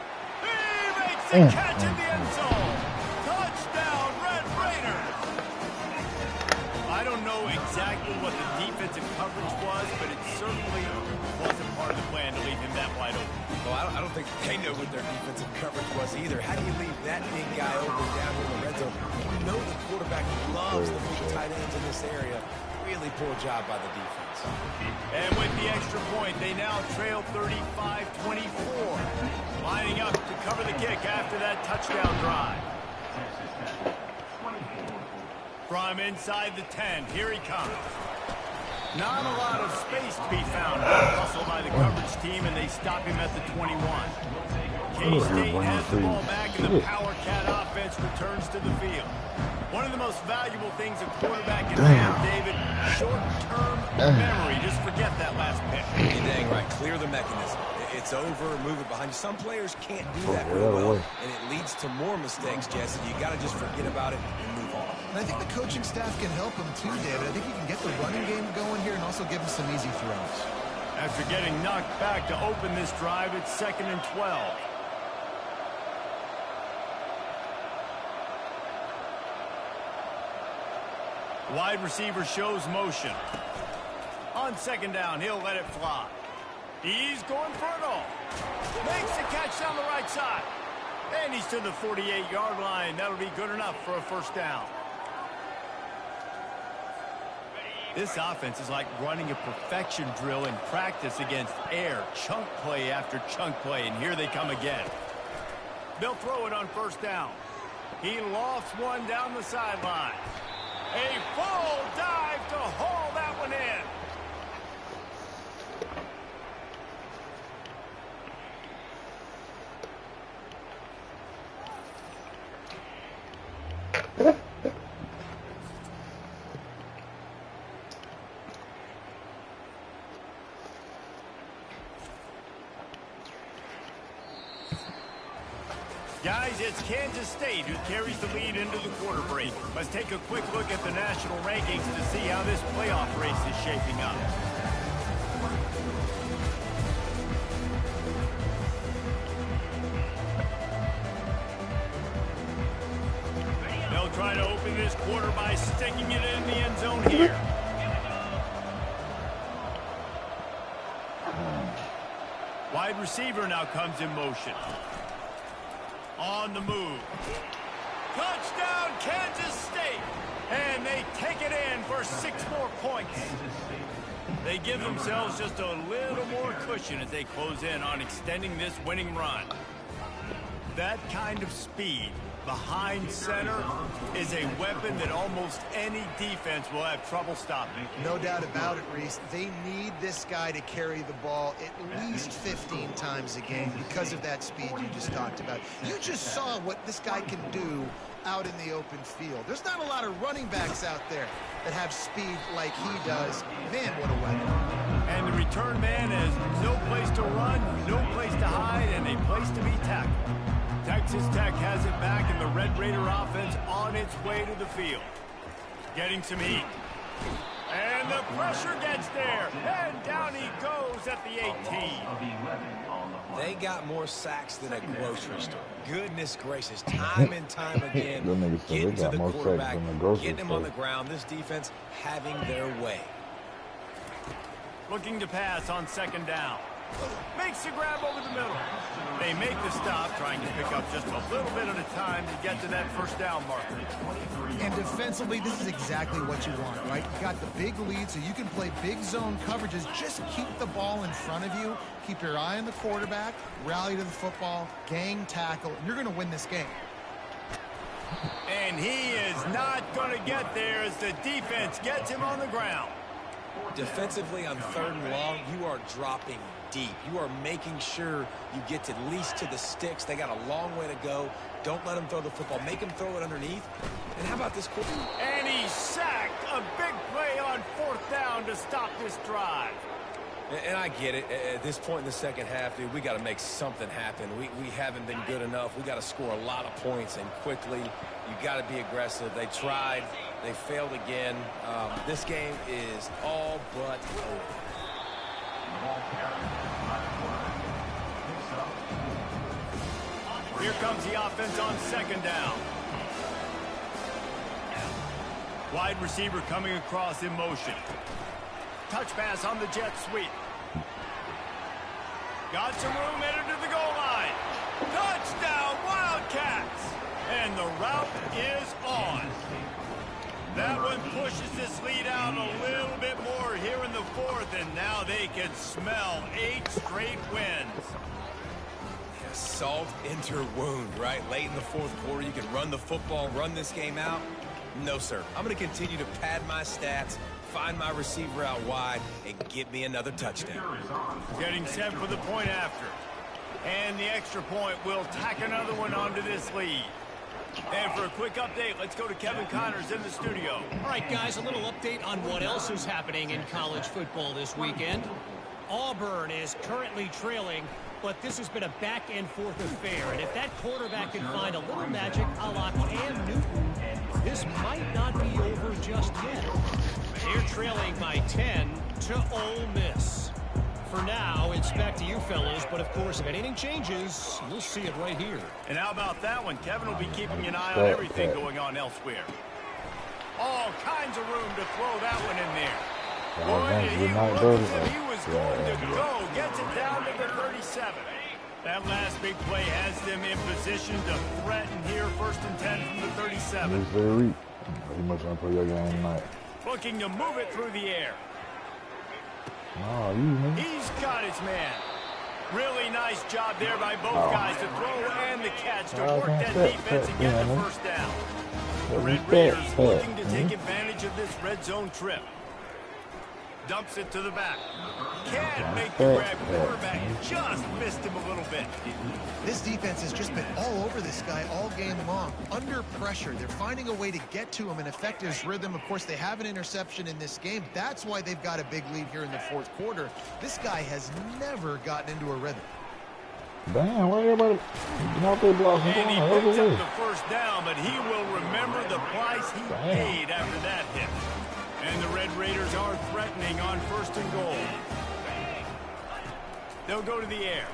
makes the catch in the end zone. Touchdown, Red Raiders. I don't know exactly what the defensive coverage was, but it certainly wasn't part of the plan to leave him that wide open. Well, I don't think they know what their defensive coverage was either. How do you leave that big guy open down in the red zone? You know the quarterback loves the big tight ends in this area. Really poor job by the defense. And with the extra point, they now trail 35-24. Lining up to cover the kick after that touchdown drive. From inside the 10, here he comes. Not a lot of space to be found. Hustled by the coverage team, and they stop him at the 21. K-State has the ball back, and the Power Cat offense returns to the field. One of the most valuable things a quarterback can have, David, short-term memory. Just forget that last pick. You're dang right. Clear the mechanism. It's over, move it behind you. Some players can't do that real well, and it leads to more mistakes, Jesse. You got to just forget about it and move on. And I think the coaching staff can help him too, David. I think he can get the running game going here and also give him some easy throws. After getting knocked back to open this drive, it's 2nd and 12. Wide receiver shows motion. On 2nd down, he'll let it fly. He's going for it all. Makes the catch down the right side. And he's to the 48-yard line. That'll be good enough for a 1st down. This offense is like running a perfection drill in practice against air. Chunk play after chunk play, and here they come again. They'll throw it on 1st down. He lofts one down the sideline. A full dive to haul that one in. Guys, it's Kansas State who carries the lead into the quarter break. Let's take a quick look at the national rankings to see how this playoff race is shaping up. They'll try to open this quarter by sticking it in the end zone here. Wide receiver now comes in motion. On the move. Touchdown, Kansas State. And they take it in for 6 more points. They give themselves just a little more cushion as they close in on extending this winning run. That kind of speed behind center is a weapon that almost any defense will have trouble stopping. No doubt about it, Reese. They need this guy to carry the ball at least 15 times a game because of that speed you just talked about. You just saw what this guy can do out in the open field. There's not a lot of running backs out there that have speed like he does. Man, what a weapon. And the return man has no place to run, no place to hide, and a place to be tackled. Texas Tech has it back, and the Red Raider offense on its way to the field. Getting some heat. And the pressure gets there. And down he goes at the 18. They got more sacks than a grocery store. Goodness gracious. Time and time again, getting to the quarterback, getting him on the ground. This defense having their way. Looking to pass on 2nd down. Makes the grab over the middle. They make the stop, trying to pick up just a little bit at a time to get to that 1st down marker. And defensively, this is exactly what you want, right? You got the big lead, so you can play big zone coverages. Just keep the ball in front of you. Keep your eye on the quarterback. Rally to the football. Gang tackle. And you're going to win this game. And he is not going to get there as the defense gets him on the ground. Defensively on 3rd and long, you are dropping deep. You are making sure you get at least to the sticks. They got a long way to go. Don't let them throw the football. Make them throw it underneath. And how about this quarter? And he's sacked. A big play on 4th down to stop this drive. And I get it. At this point in the 2nd half, dude, we got to make something happen. We haven't been good enough. We got to score a lot of points and quickly. You got to be aggressive. They tried. They failed again. This game is all but over. Here comes the offense on 2nd down. Wide receiver coming across in motion. Touch pass on the jet sweep. Got some room, headed to the goal line. Touchdown, Wildcats! And the route is on. That one pushes this lead out a little bit more here in the 4th, and now they can smell 8 straight wins. Salt into wound, right? Late in the 4th quarter, you can run the football, run this game out. No, sir. I'm going to continue to pad my stats, find my receiver out wide, and get me another touchdown. Getting set for the point after. And the extra point will tack another one onto this lead. And for a quick update, let's go to Kevin Connors in the studio. All right, guys, a little update on what else is happening in college football this weekend. Auburn is currently trailing, but this has been a back-and-forth affair. And if that quarterback can find a little magic a la Cam Newton, this might not be over just yet. They're trailing by 10 to Ole Miss. For now, it's back to you fellas, but of course, if anything changes, you'll see it right here. And how about that one? Kevin will be keeping an eye on everything going on elsewhere. All kinds of room to throw that one in there. Boy, he looked as if he was going to go. Gets it down to the 37. That last big play has them in position to threaten here. 1st and 10 from the 37. Looking to move it through the air. He's got his man. Really nice job there by both guys to throw and the catch to work that defense and get the 1st down. The Red Raiders looking to take advantage of this red zone trip. Dumps it to the back. Can't make the grab. Quarterback just missed him a little bit. This defense has just been all over this guy all game long. Under pressure, they're finding a way to get to him and affect his rhythm. Of course, they have an interception in this game. That's why they've got a big lead here in the 4th quarter. This guy has never gotten into a rhythm. Damn, why everybody not they blocking? And he picks up the 1st down, but he will remember the price he paid after that hit. And the Red Raiders are threatening on 1st and goal. They'll go to the air.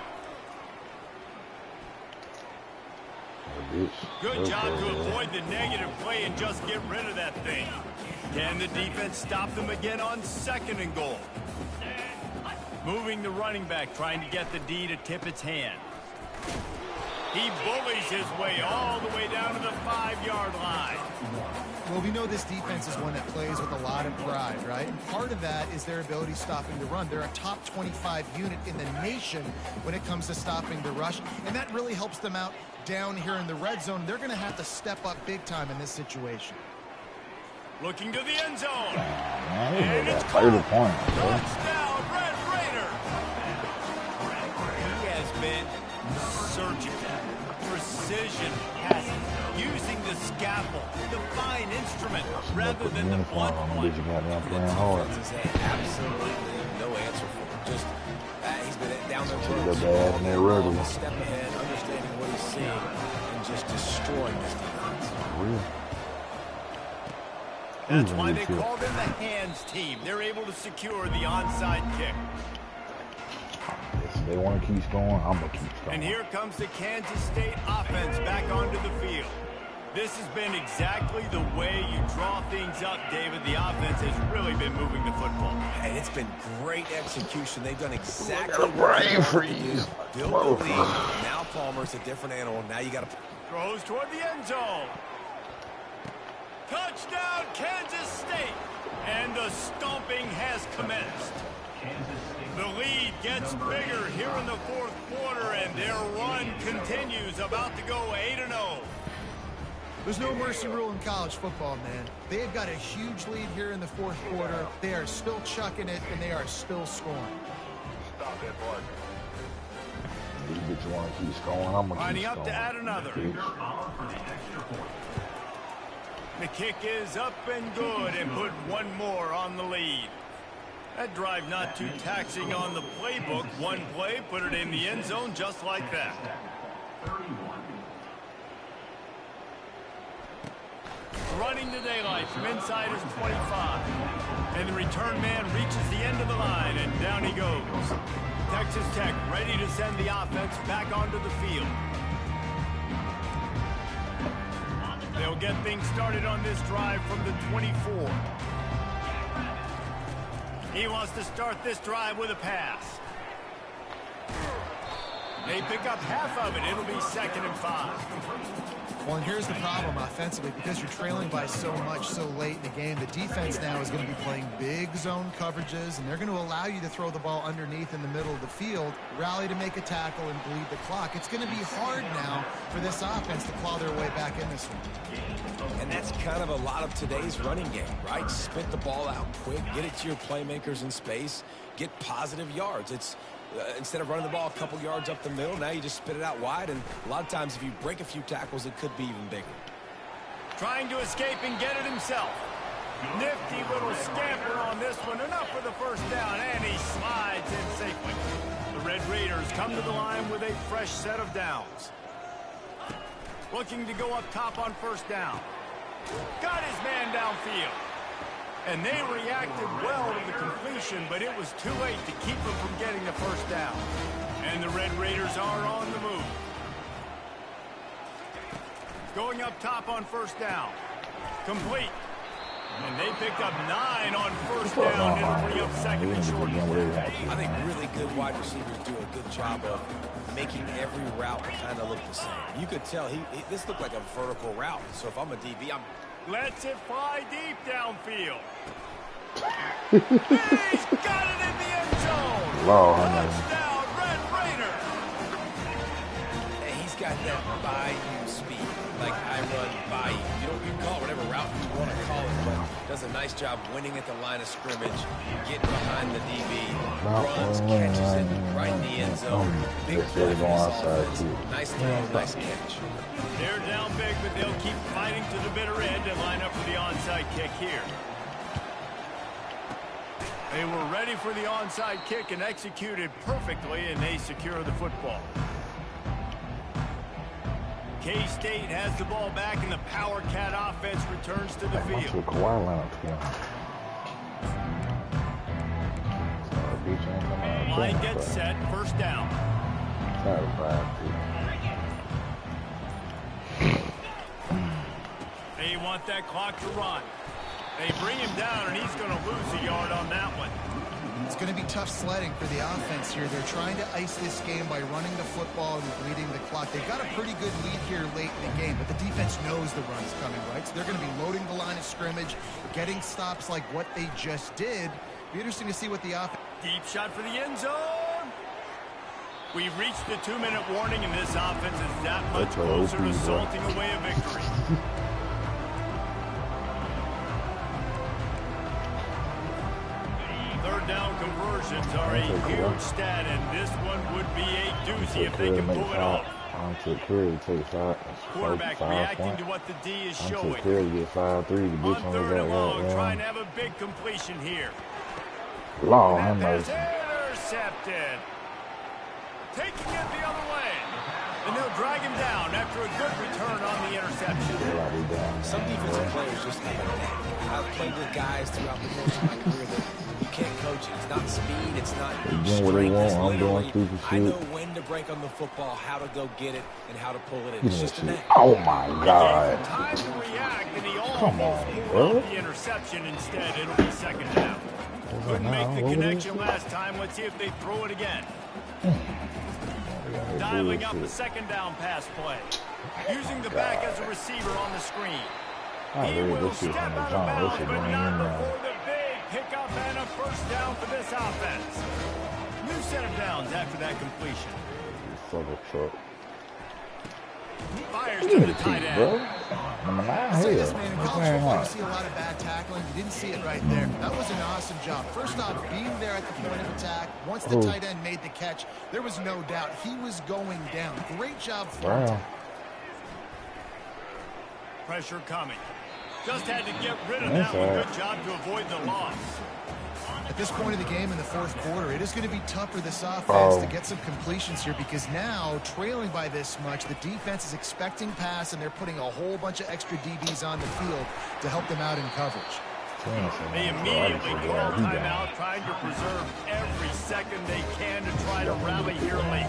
Good job to avoid the negative play and just get rid of that thing. Can the defense stop them again on 2nd and goal? Moving the running back, trying to get the D to tip its hand. He bullies his way all the way down to the 5-yard line. Well, we know this defense is one that plays with a lot of pride, right? And part of that is their ability stopping the run. They're a top 25 unit in the nation when it comes to stopping the rush, and that really helps them out down here in the red zone. They're going to have to step up big time in this situation. Looking to the end zone. And it's 30 points. Touchdown, Red Raider. He has been surgical, precision passing, using the scaffold, the fine instrument, rather than the blunt one. Absolutely no answer for him. Just he's been down there for a step ahead, understanding what he's seeing, and just destroying this defense. That's why they call them the hands team. They're able to secure the onside kick. If they want to keep scoring, I'm going to keep scoring. And here comes the Kansas State offense back onto the field. This has been exactly the way you draw things up, David. The offense has really been moving the football. And it's been great execution. They've done exactly what they wanted to do. Build the lead. Now Palmer's a different animal. Now you got to... Throws toward the end zone. Touchdown, Kansas State. And the stomping has commenced. The lead gets bigger here in the fourth quarter, and their run continues, about to go 8-0. There's no mercy rule in college football, man. They've got a huge lead here in the fourth quarter. They are still chucking it, and they are still scoring. Stop that, boy. You bitch want to keep scoring, I'm going to keep Lining up scoring. to add another. The kick is up and good, and put one more on the lead. That drive not too taxing on the playbook. One play, put it in the end zone just like that. Running the daylight from inside his 25. And the return man reaches the end of the line, and down he goes. Texas Tech ready to send the offense back onto the field. They'll get things started on this drive from the 24. He wants to start this drive with a pass. They pick up half of it. It'll be 2nd and 5. Well, and here's the problem offensively. Because you're trailing by so much so late in the game, the defense now is going to be playing big zone coverages, and they're going to allow you to throw the ball underneath in the middle of the field, rally to make a tackle, and bleed the clock. It's going to be hard now for this offense to claw their way back in this one. And that's kind of a lot of today's running game, right? Spit the ball out quick, get it to your playmakers in space, get positive yards. It's instead of running the ball a couple yards up the middle, now you just spit it out wide, and a lot of times if you break a few tackles, it could be even bigger. Trying to escape and get it himself. Nifty little scamper on this one, enough for the first down, and he slides in safely. The Red Raiders come to the line with a fresh set of downs. Looking to go up top on first down. Got his man downfield. And they reacted well to the completion, but it was too late to keep them from getting the first down. And the Red Raiders are on the move. Going up top on first down. Complete. And they pick up 9 on first down. It'll bring up 2nd and short. I think really good wide receivers do a good job of making every route kind of look the same. You could tell this looked like a vertical route. So if I'm a DB, I'm... Lets it fly deep downfield. He's got it in the end zone. Touchdown, Red Raider. And he's got that bayou speed. Like I run bayou. You can call it whatever route you want to call it, but does a nice job winning at the line of scrimmage, getting behind the DB, runs, catches it right in the end zone. Big play for this offense. Nice throw, nice catch. They're down big, but they'll keep fighting to the bitter end and line up for the onside kick here. They were ready for the onside kick and executed perfectly, and they secure the football. K-State has the ball back, and the Power Cat offense returns to the field. Line gets set, first down. They want that clock to run. They bring him down, and he's going to lose a yard on that one. It's going to be tough sledding for the offense here. They're trying to ice this game by running the football and bleeding the clock. They've got a pretty good lead here late in the game, but the defense knows the run's coming, right? So they're going to be loading the line of scrimmage, getting stops like what they just did. Be interesting to see what the offense... Deep shot for the end zone. We've reached the 2-minute warning, and this offense is that much closer to salting away a victory. Third down conversions are a huge stat, and this one would be a doozy if they can pull it off. Quarterback reacting to what the D is showing. On 3rd and long, trying to have a big completion here. That pass intercepted. Taking it the other way. And they'll drag him down after a good return on the interception. Some defensive players just have a knack. I've played with guys throughout the course of my career that you can't coach it. It's not speed, it's not strength, it's literally, I know when to break on the football, how to go get it, and how to pull it in. It's just a knack. Oh my God. Time to react, and he almost pulled off the interception. Instead, it'll be 2nd down. Couldn't make the connection last time. Let's see if they throw it again. Dialing up the 2nd down pass play. Using the back as a receiver on the screen. He will step out of bounds, but not before the big pickup and a 1st down for this offense. New set of downs after that completion. Fires to the tight end. I'll say this, man, in college football, you see a lot of bad tackling. You didn't see it right there. That was an awesome job. First off, being there at the point of attack. Once the tight end made the catch, there was no doubt he was going down. Great job for him. Pressure coming. Just had to get rid of that one. Good job to avoid the loss. At this point of the game in the 4th quarter, it is going to be tough for this offense to get some completions here because now, trailing by this much, the defense is expecting pass, and they're putting a whole bunch of extra DBs on the field to help them out in coverage. They immediately call timeout, trying to preserve every second they can to try to rally here late.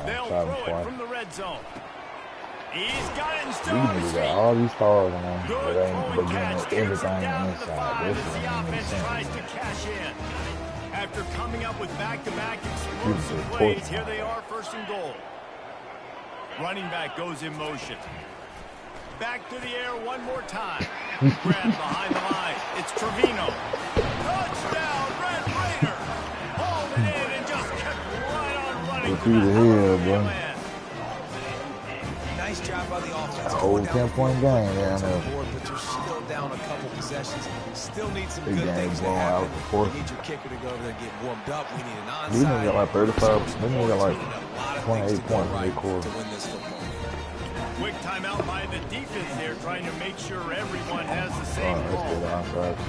They'll throw it from the red zone. He's got it and still on his feet. All these stars on them. Good throwing catch, gets it down to the 5 as the offense tries to cash in. After coming up with back-to-back explosive plays, here they are, 1st and goal. Running back goes in motion. Back to the air one more time. Grab behind the line. It's Trevino. Touchdown, Red Raider. Hauled it in and just kept right on running through the head, Nice job by the offense. Old 10-point game down there. But you're still down a couple possessions. Still need some good things to going happen. out before. We need your kicker to go over there and get warmed up. We need an onside. These niggas got like 35. These niggas got like 28 points in the quarter. To win this football game. Quick timeout by the defense there, trying to make sure everyone has the same call.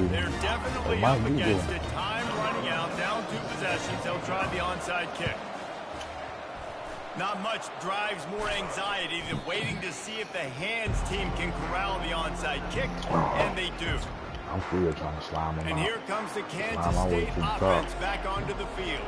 They're definitely up against it. Time running out, down 2 possessions. They'll try the onside kick. Not much drives more anxiety than waiting to see if the hands team can corral the onside kick, and they do. I'm still trying to slime them and out. Here comes the Kansas State offense back onto the field.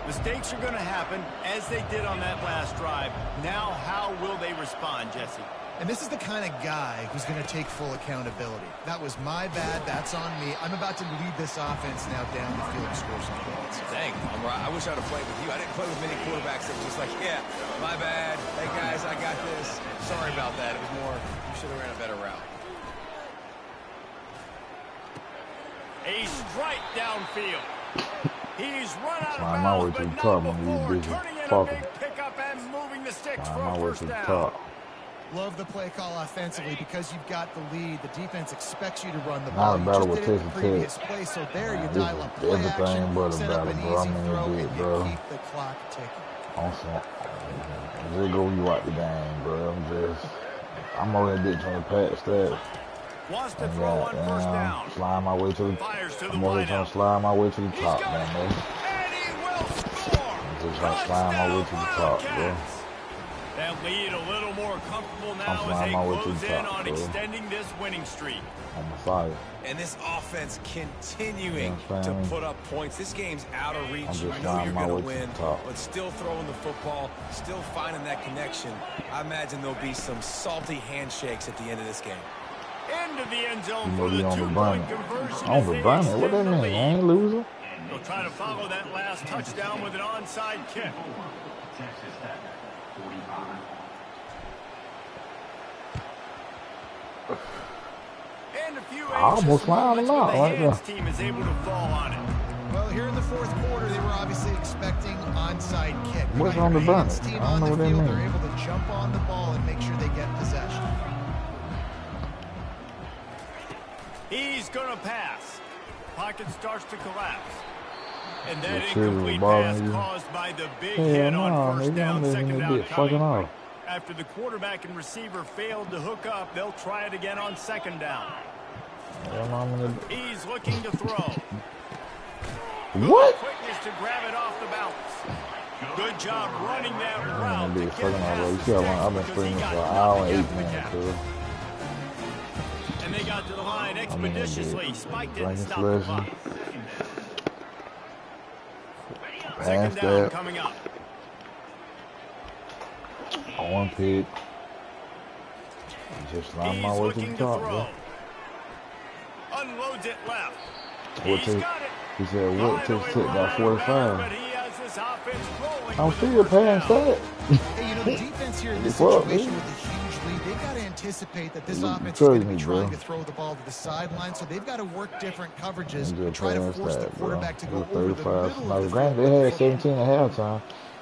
Mistakes are going to happen, as they did on that last drive. Now, how will they respond, Jesse? And this is the kind of guy who's going to take full accountability. That was my bad. That's on me. I'm about to lead this offense now down the field and score some points. Dang, I wish I'd have played with you. I didn't play with many quarterbacks that were just like, yeah, my bad. Hey, guys, I got this. Sorry about that. It was more, you should have ran a better route. A strike downfield. He's run out of Slime my way bounds, to but the top not when before you busy turning in a talking. big pickup and moving the sticks Slime for my a way 1st to the down. top. Love the play call offensively because you've got the lead. The defense expects you to run the Not ball. a battle You with just did it in the Texas previous Tech. play, so there you This dial is up play everything action, but a set up battle, an bro. I easy mean, throw, it and did, bro. you keep the clock ticking. There go you out the game, bro. I'm over there bitch on the pat stats. Wants to throw on 1st down. Slide my way to the Fires to the I'm over trying to slide my way to the top, man. And he will score. I'm just trying to slide my way to the top, bro. That lead a little more comfortable now I'm as they sliding my way to close the in top, on bro. extending this winning streak. I'm a fire. And this offense continuing You know to what I'm put up points. This game's out of reach. I'm You just know flying you're my going to way to win, the top. but still throwing the football, still finding that connection. I imagine there'll be some salty handshakes at the end of this game. Into the end zone You for know the you on the 2-point burner. conversion. conversion On as the they burner. What extend that the mean? I lead. ain't losing. They'll try to follow that last touchdown with an onside kick. Texas Tech, 45. And a few I almost anxious found moments him when out the right hands there. team is able to fall on it. Well, here in the fourth quarter, they were obviously expecting onside kick. But What's now on the your hands burner? team I don't on know the what that field, they're means. able to jump on the ball and make sure they get possession. He's going to pass. Pocket starts to collapse. And that That shit was incomplete pass bothering you. caused by the big Hell hit no, on first nigga. down, I'm living second that down bitch fucking coming. off. After the quarterback and receiver failed to hook up, they'll try it again on second down. Hell no, I'm in the... He's looking to throw. What? Quickness to grab it off the bounce. Good job running that I'm route in to that get bitch fucking off, bro. You past see the how long I've been sticks because streaming he for got an hour and nothing 8 after the minutes, catch. bro. And they got to the line I'm in that expeditiously. bitch. Spike didn't Drinking stop the slushy. clock. Pass Second down that. coming up. On pick. Just slide my He's way to looking the to top, throw. bro. Unloads it left. What He's take? got it. He said, what Finally takes it run by out of bounds, 45? but he has this offense rolling I'm with a still first past down. that. Hey, you know, the defense here in this Fuck, situation dude. with a huge lead, they've got to anticipate that this You offense is trust going to me, be bro. trying to throw the ball to the sideline, so they've got to work different coverages I'm to just try to past force the that, bro. quarterback to go It was over the 35. middle Now, of the granted, field. they had 17 at halftime,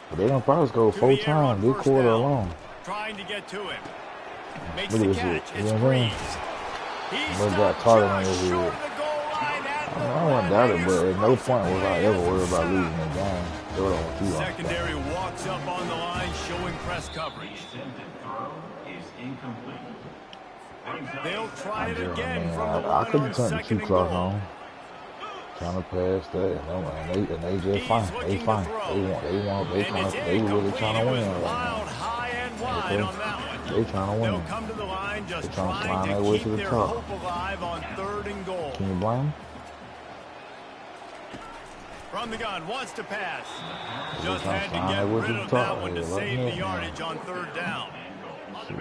but they done probably scored To 4 the air on times this first quarter down. alone. Trying to get to him. Makes Look the at this catch. shit. You It's know what I'm saying? Breeze. He Look, got stopped target on just his short head. of the goal line at the I wouldn't doubt it, but at no point was I ever worried about losing the game. They were on what you want. Secondary walks up on the line, showing press coverage. Attempted throw is incomplete. They'll try it again Man, from the I line couldn't on turn the second 2 and clock goal. on. Trying to pass that, and they just He's fine. They looking to fine. throw. And They really trying to It win was right wild, now. high and wide Okay? on that one. They trying to They'll win. come to the line just They trying to trying climb to their way keep to the their top. hope alive on third and goal. Can you blame? From the gun, wants to pass. They Just trying had to to climb get their way to rid the of top. that one to Let save them the hit, yardage on third down.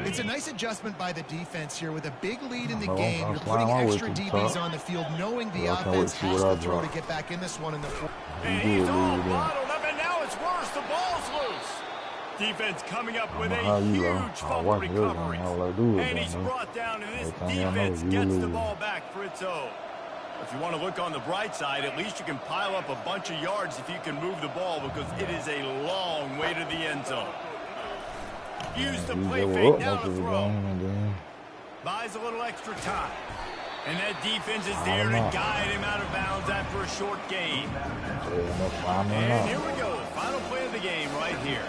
It's a nice adjustment by the defense here with a big lead in the No, game. I'm You're putting sliding my way extra to the DBs top. on the field, knowing the Yeah, I can't wait offense to see has what I to throw drop. to get back in this one in the fourth. And You he's did all lose it. bottled up, and now it's worse. The ball's loose. Defense coming up with How a you huge know? I fumble watched the other recovery. game. All I do is And he's that, man. brought down, and this Every time I know defense you gets the lose. ball back for its own. If you want to look on the bright side, at least you can pile up a bunch of yards if you can move the ball, because it is a long way to the end zone. Use the play fake now to throw. Buys a little extra time. And that defense is there to guide him out of bounds after a short gain. And here we go. Final play of the game right here.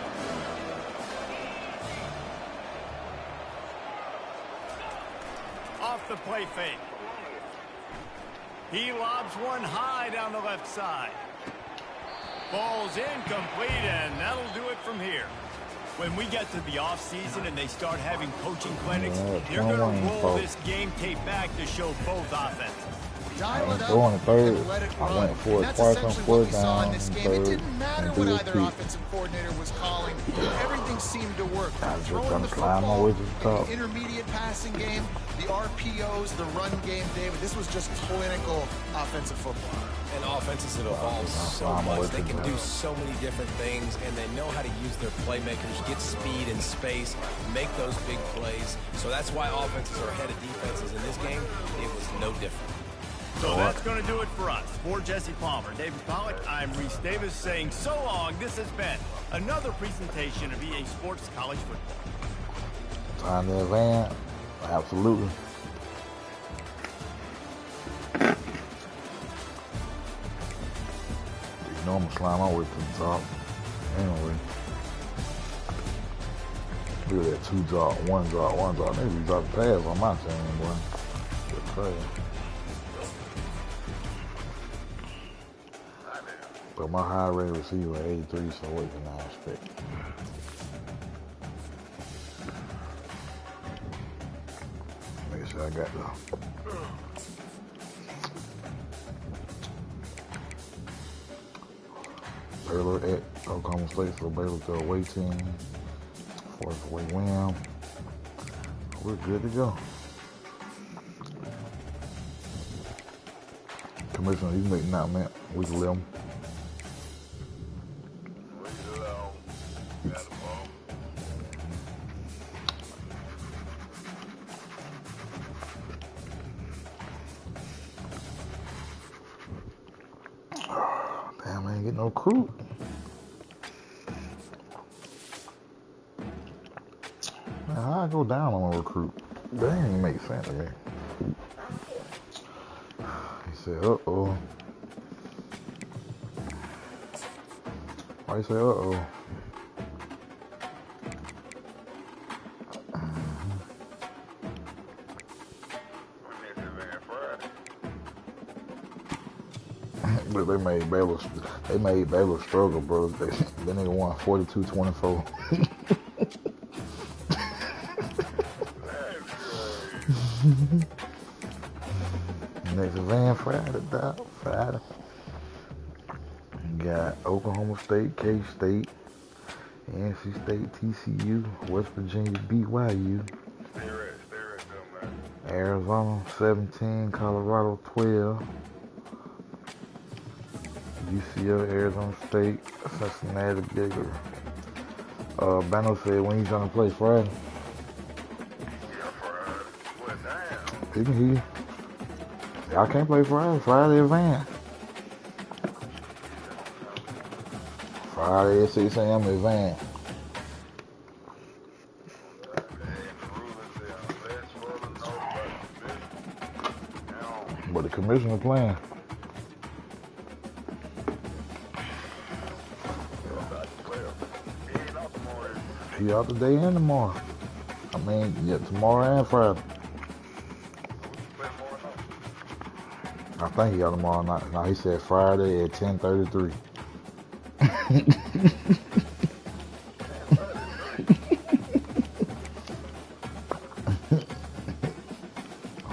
Off the play fake. He lobs one high down the left side. Ball's incomplete, and that'll do it from here. When we get to the offseason and they start having coaching clinics, they're going to roll this game tape back to show both offenses. Dial it up Going to third. and let it I run. went for And it that's twice on essentially what we fourth saw in down, this game. It third, didn't matter and what threw a either pick. offensive coordinator was calling. Everything seemed to work. I was just Throwing trying the to climb my football, way to the top. the intermediate passing game, the RPOs, the run game, David. This was just clinical offensive football. And offenses that evolve so much. They can do so many different things, and they know how to use their playmakers, get speed and space, make those big plays. So that's why offenses are ahead of defenses. In this game, it was no different. So that's going to do it for us. For Jesse Palmer, David Pollack, I'm Reese Davis saying so long. This has been another presentation of EA Sports College Football. Time to advance. Absolutely. You know I'm going to slime my way to the top. Anyway. Look at that 2 drop, 1 drop, 1 drop. Maybe we drop the pass on my team, boy. Good play. But my high rate receiver 83, so what can I expect? Make sure I got the Baylor at Oklahoma State, so Baylor to away team. Fourth away win. We're good to go. Commissioner, he's making out, man. We can let him. Damn, I ain't get no crew. Man, how I go down on a recruit? That ain't even make sense to me. He said, uh-oh. Why you say uh-oh? But they made Baylor struggle, bro. That nigga won 42-24. Next event Friday. Got Oklahoma State, K-State, NC State, TCU, West Virginia, BYU. Arizona 17, Colorado 12. UCF, Arizona State, Cincinnati, Bigger. Bano said when he's trying to play Friday. He can hear you. Y'all can't play Friday. Friday advance. Friday at 6 a.m. advance. But the commissioner playing. He out today and tomorrow. I mean, yeah, tomorrow and Friday. I think he out tomorrow night. No, he said Friday at 10:33. I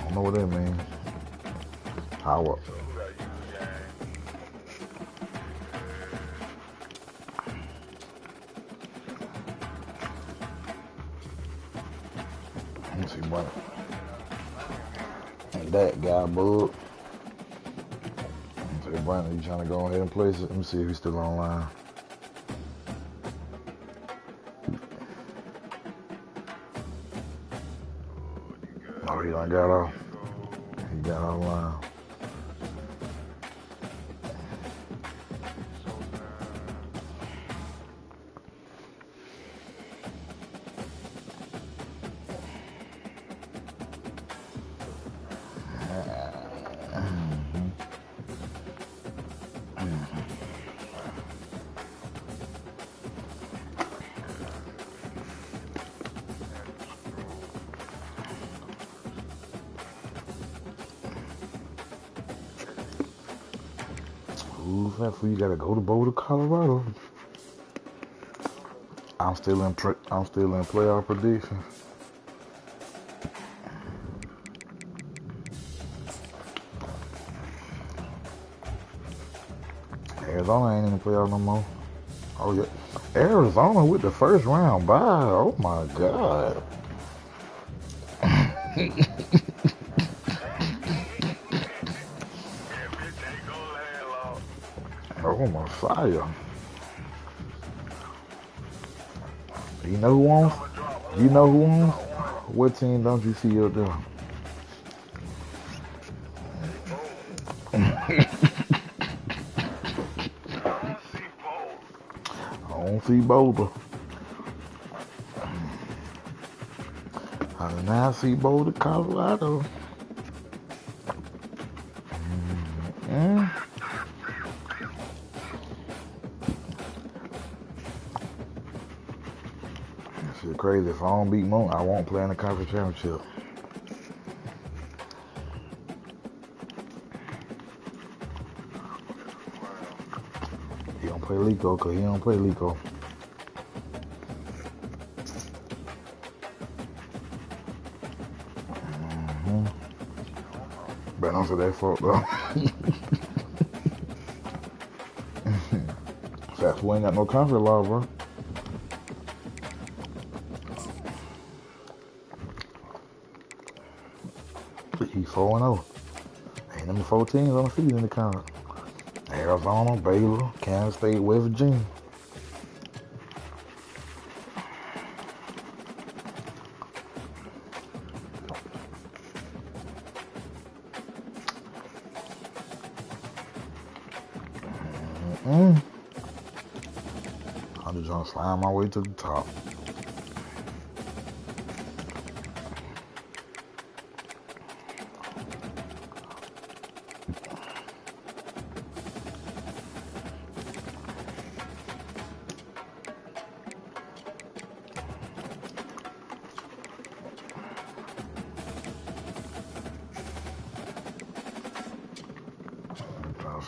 don't know what that means. How up? Let me see what. That guy, bud. Say, Brandon, you trying to go ahead and place it? Let me see if he's still online. Oh, he done got off. He got online. You gotta go to Boulder, Colorado. I'm still in playoff predictions. Arizona ain't in the playoff no more. Oh yeah, Arizona with the first round bye. Oh my God. Oh my fire. You know who won? You know who won? What team don't you see up there? I don't see Boulder. I do not see Boulder, Colorado. Shit crazy. If I don't beat Moon, I won't play in the conference championship. He don't play Lico because he don't play Lico. But don't say that fault though. Fast we ain't got no conference law, bro. He's 4-0. Number 14 on the field in the count. Arizona, Baylor, Kansas State, West Virginia. I'm just trying to slide my way to the top.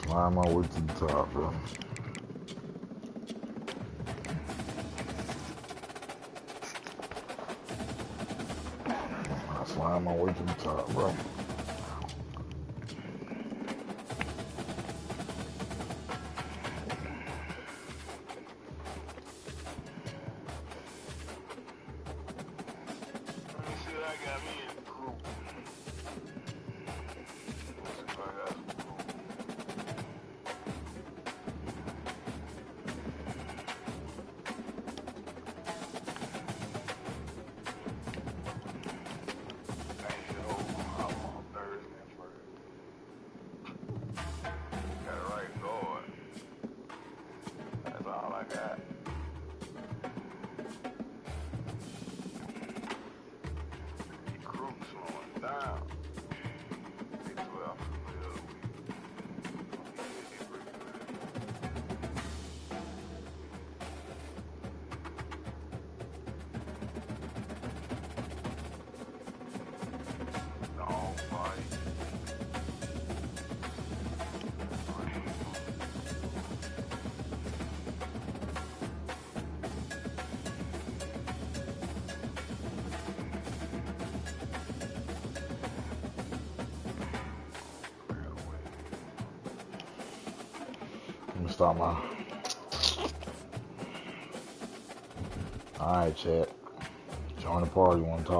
Slide my way to the top, bro. I slide my way to the top, bro. Let me start my. Alright, chat. Join the party one time.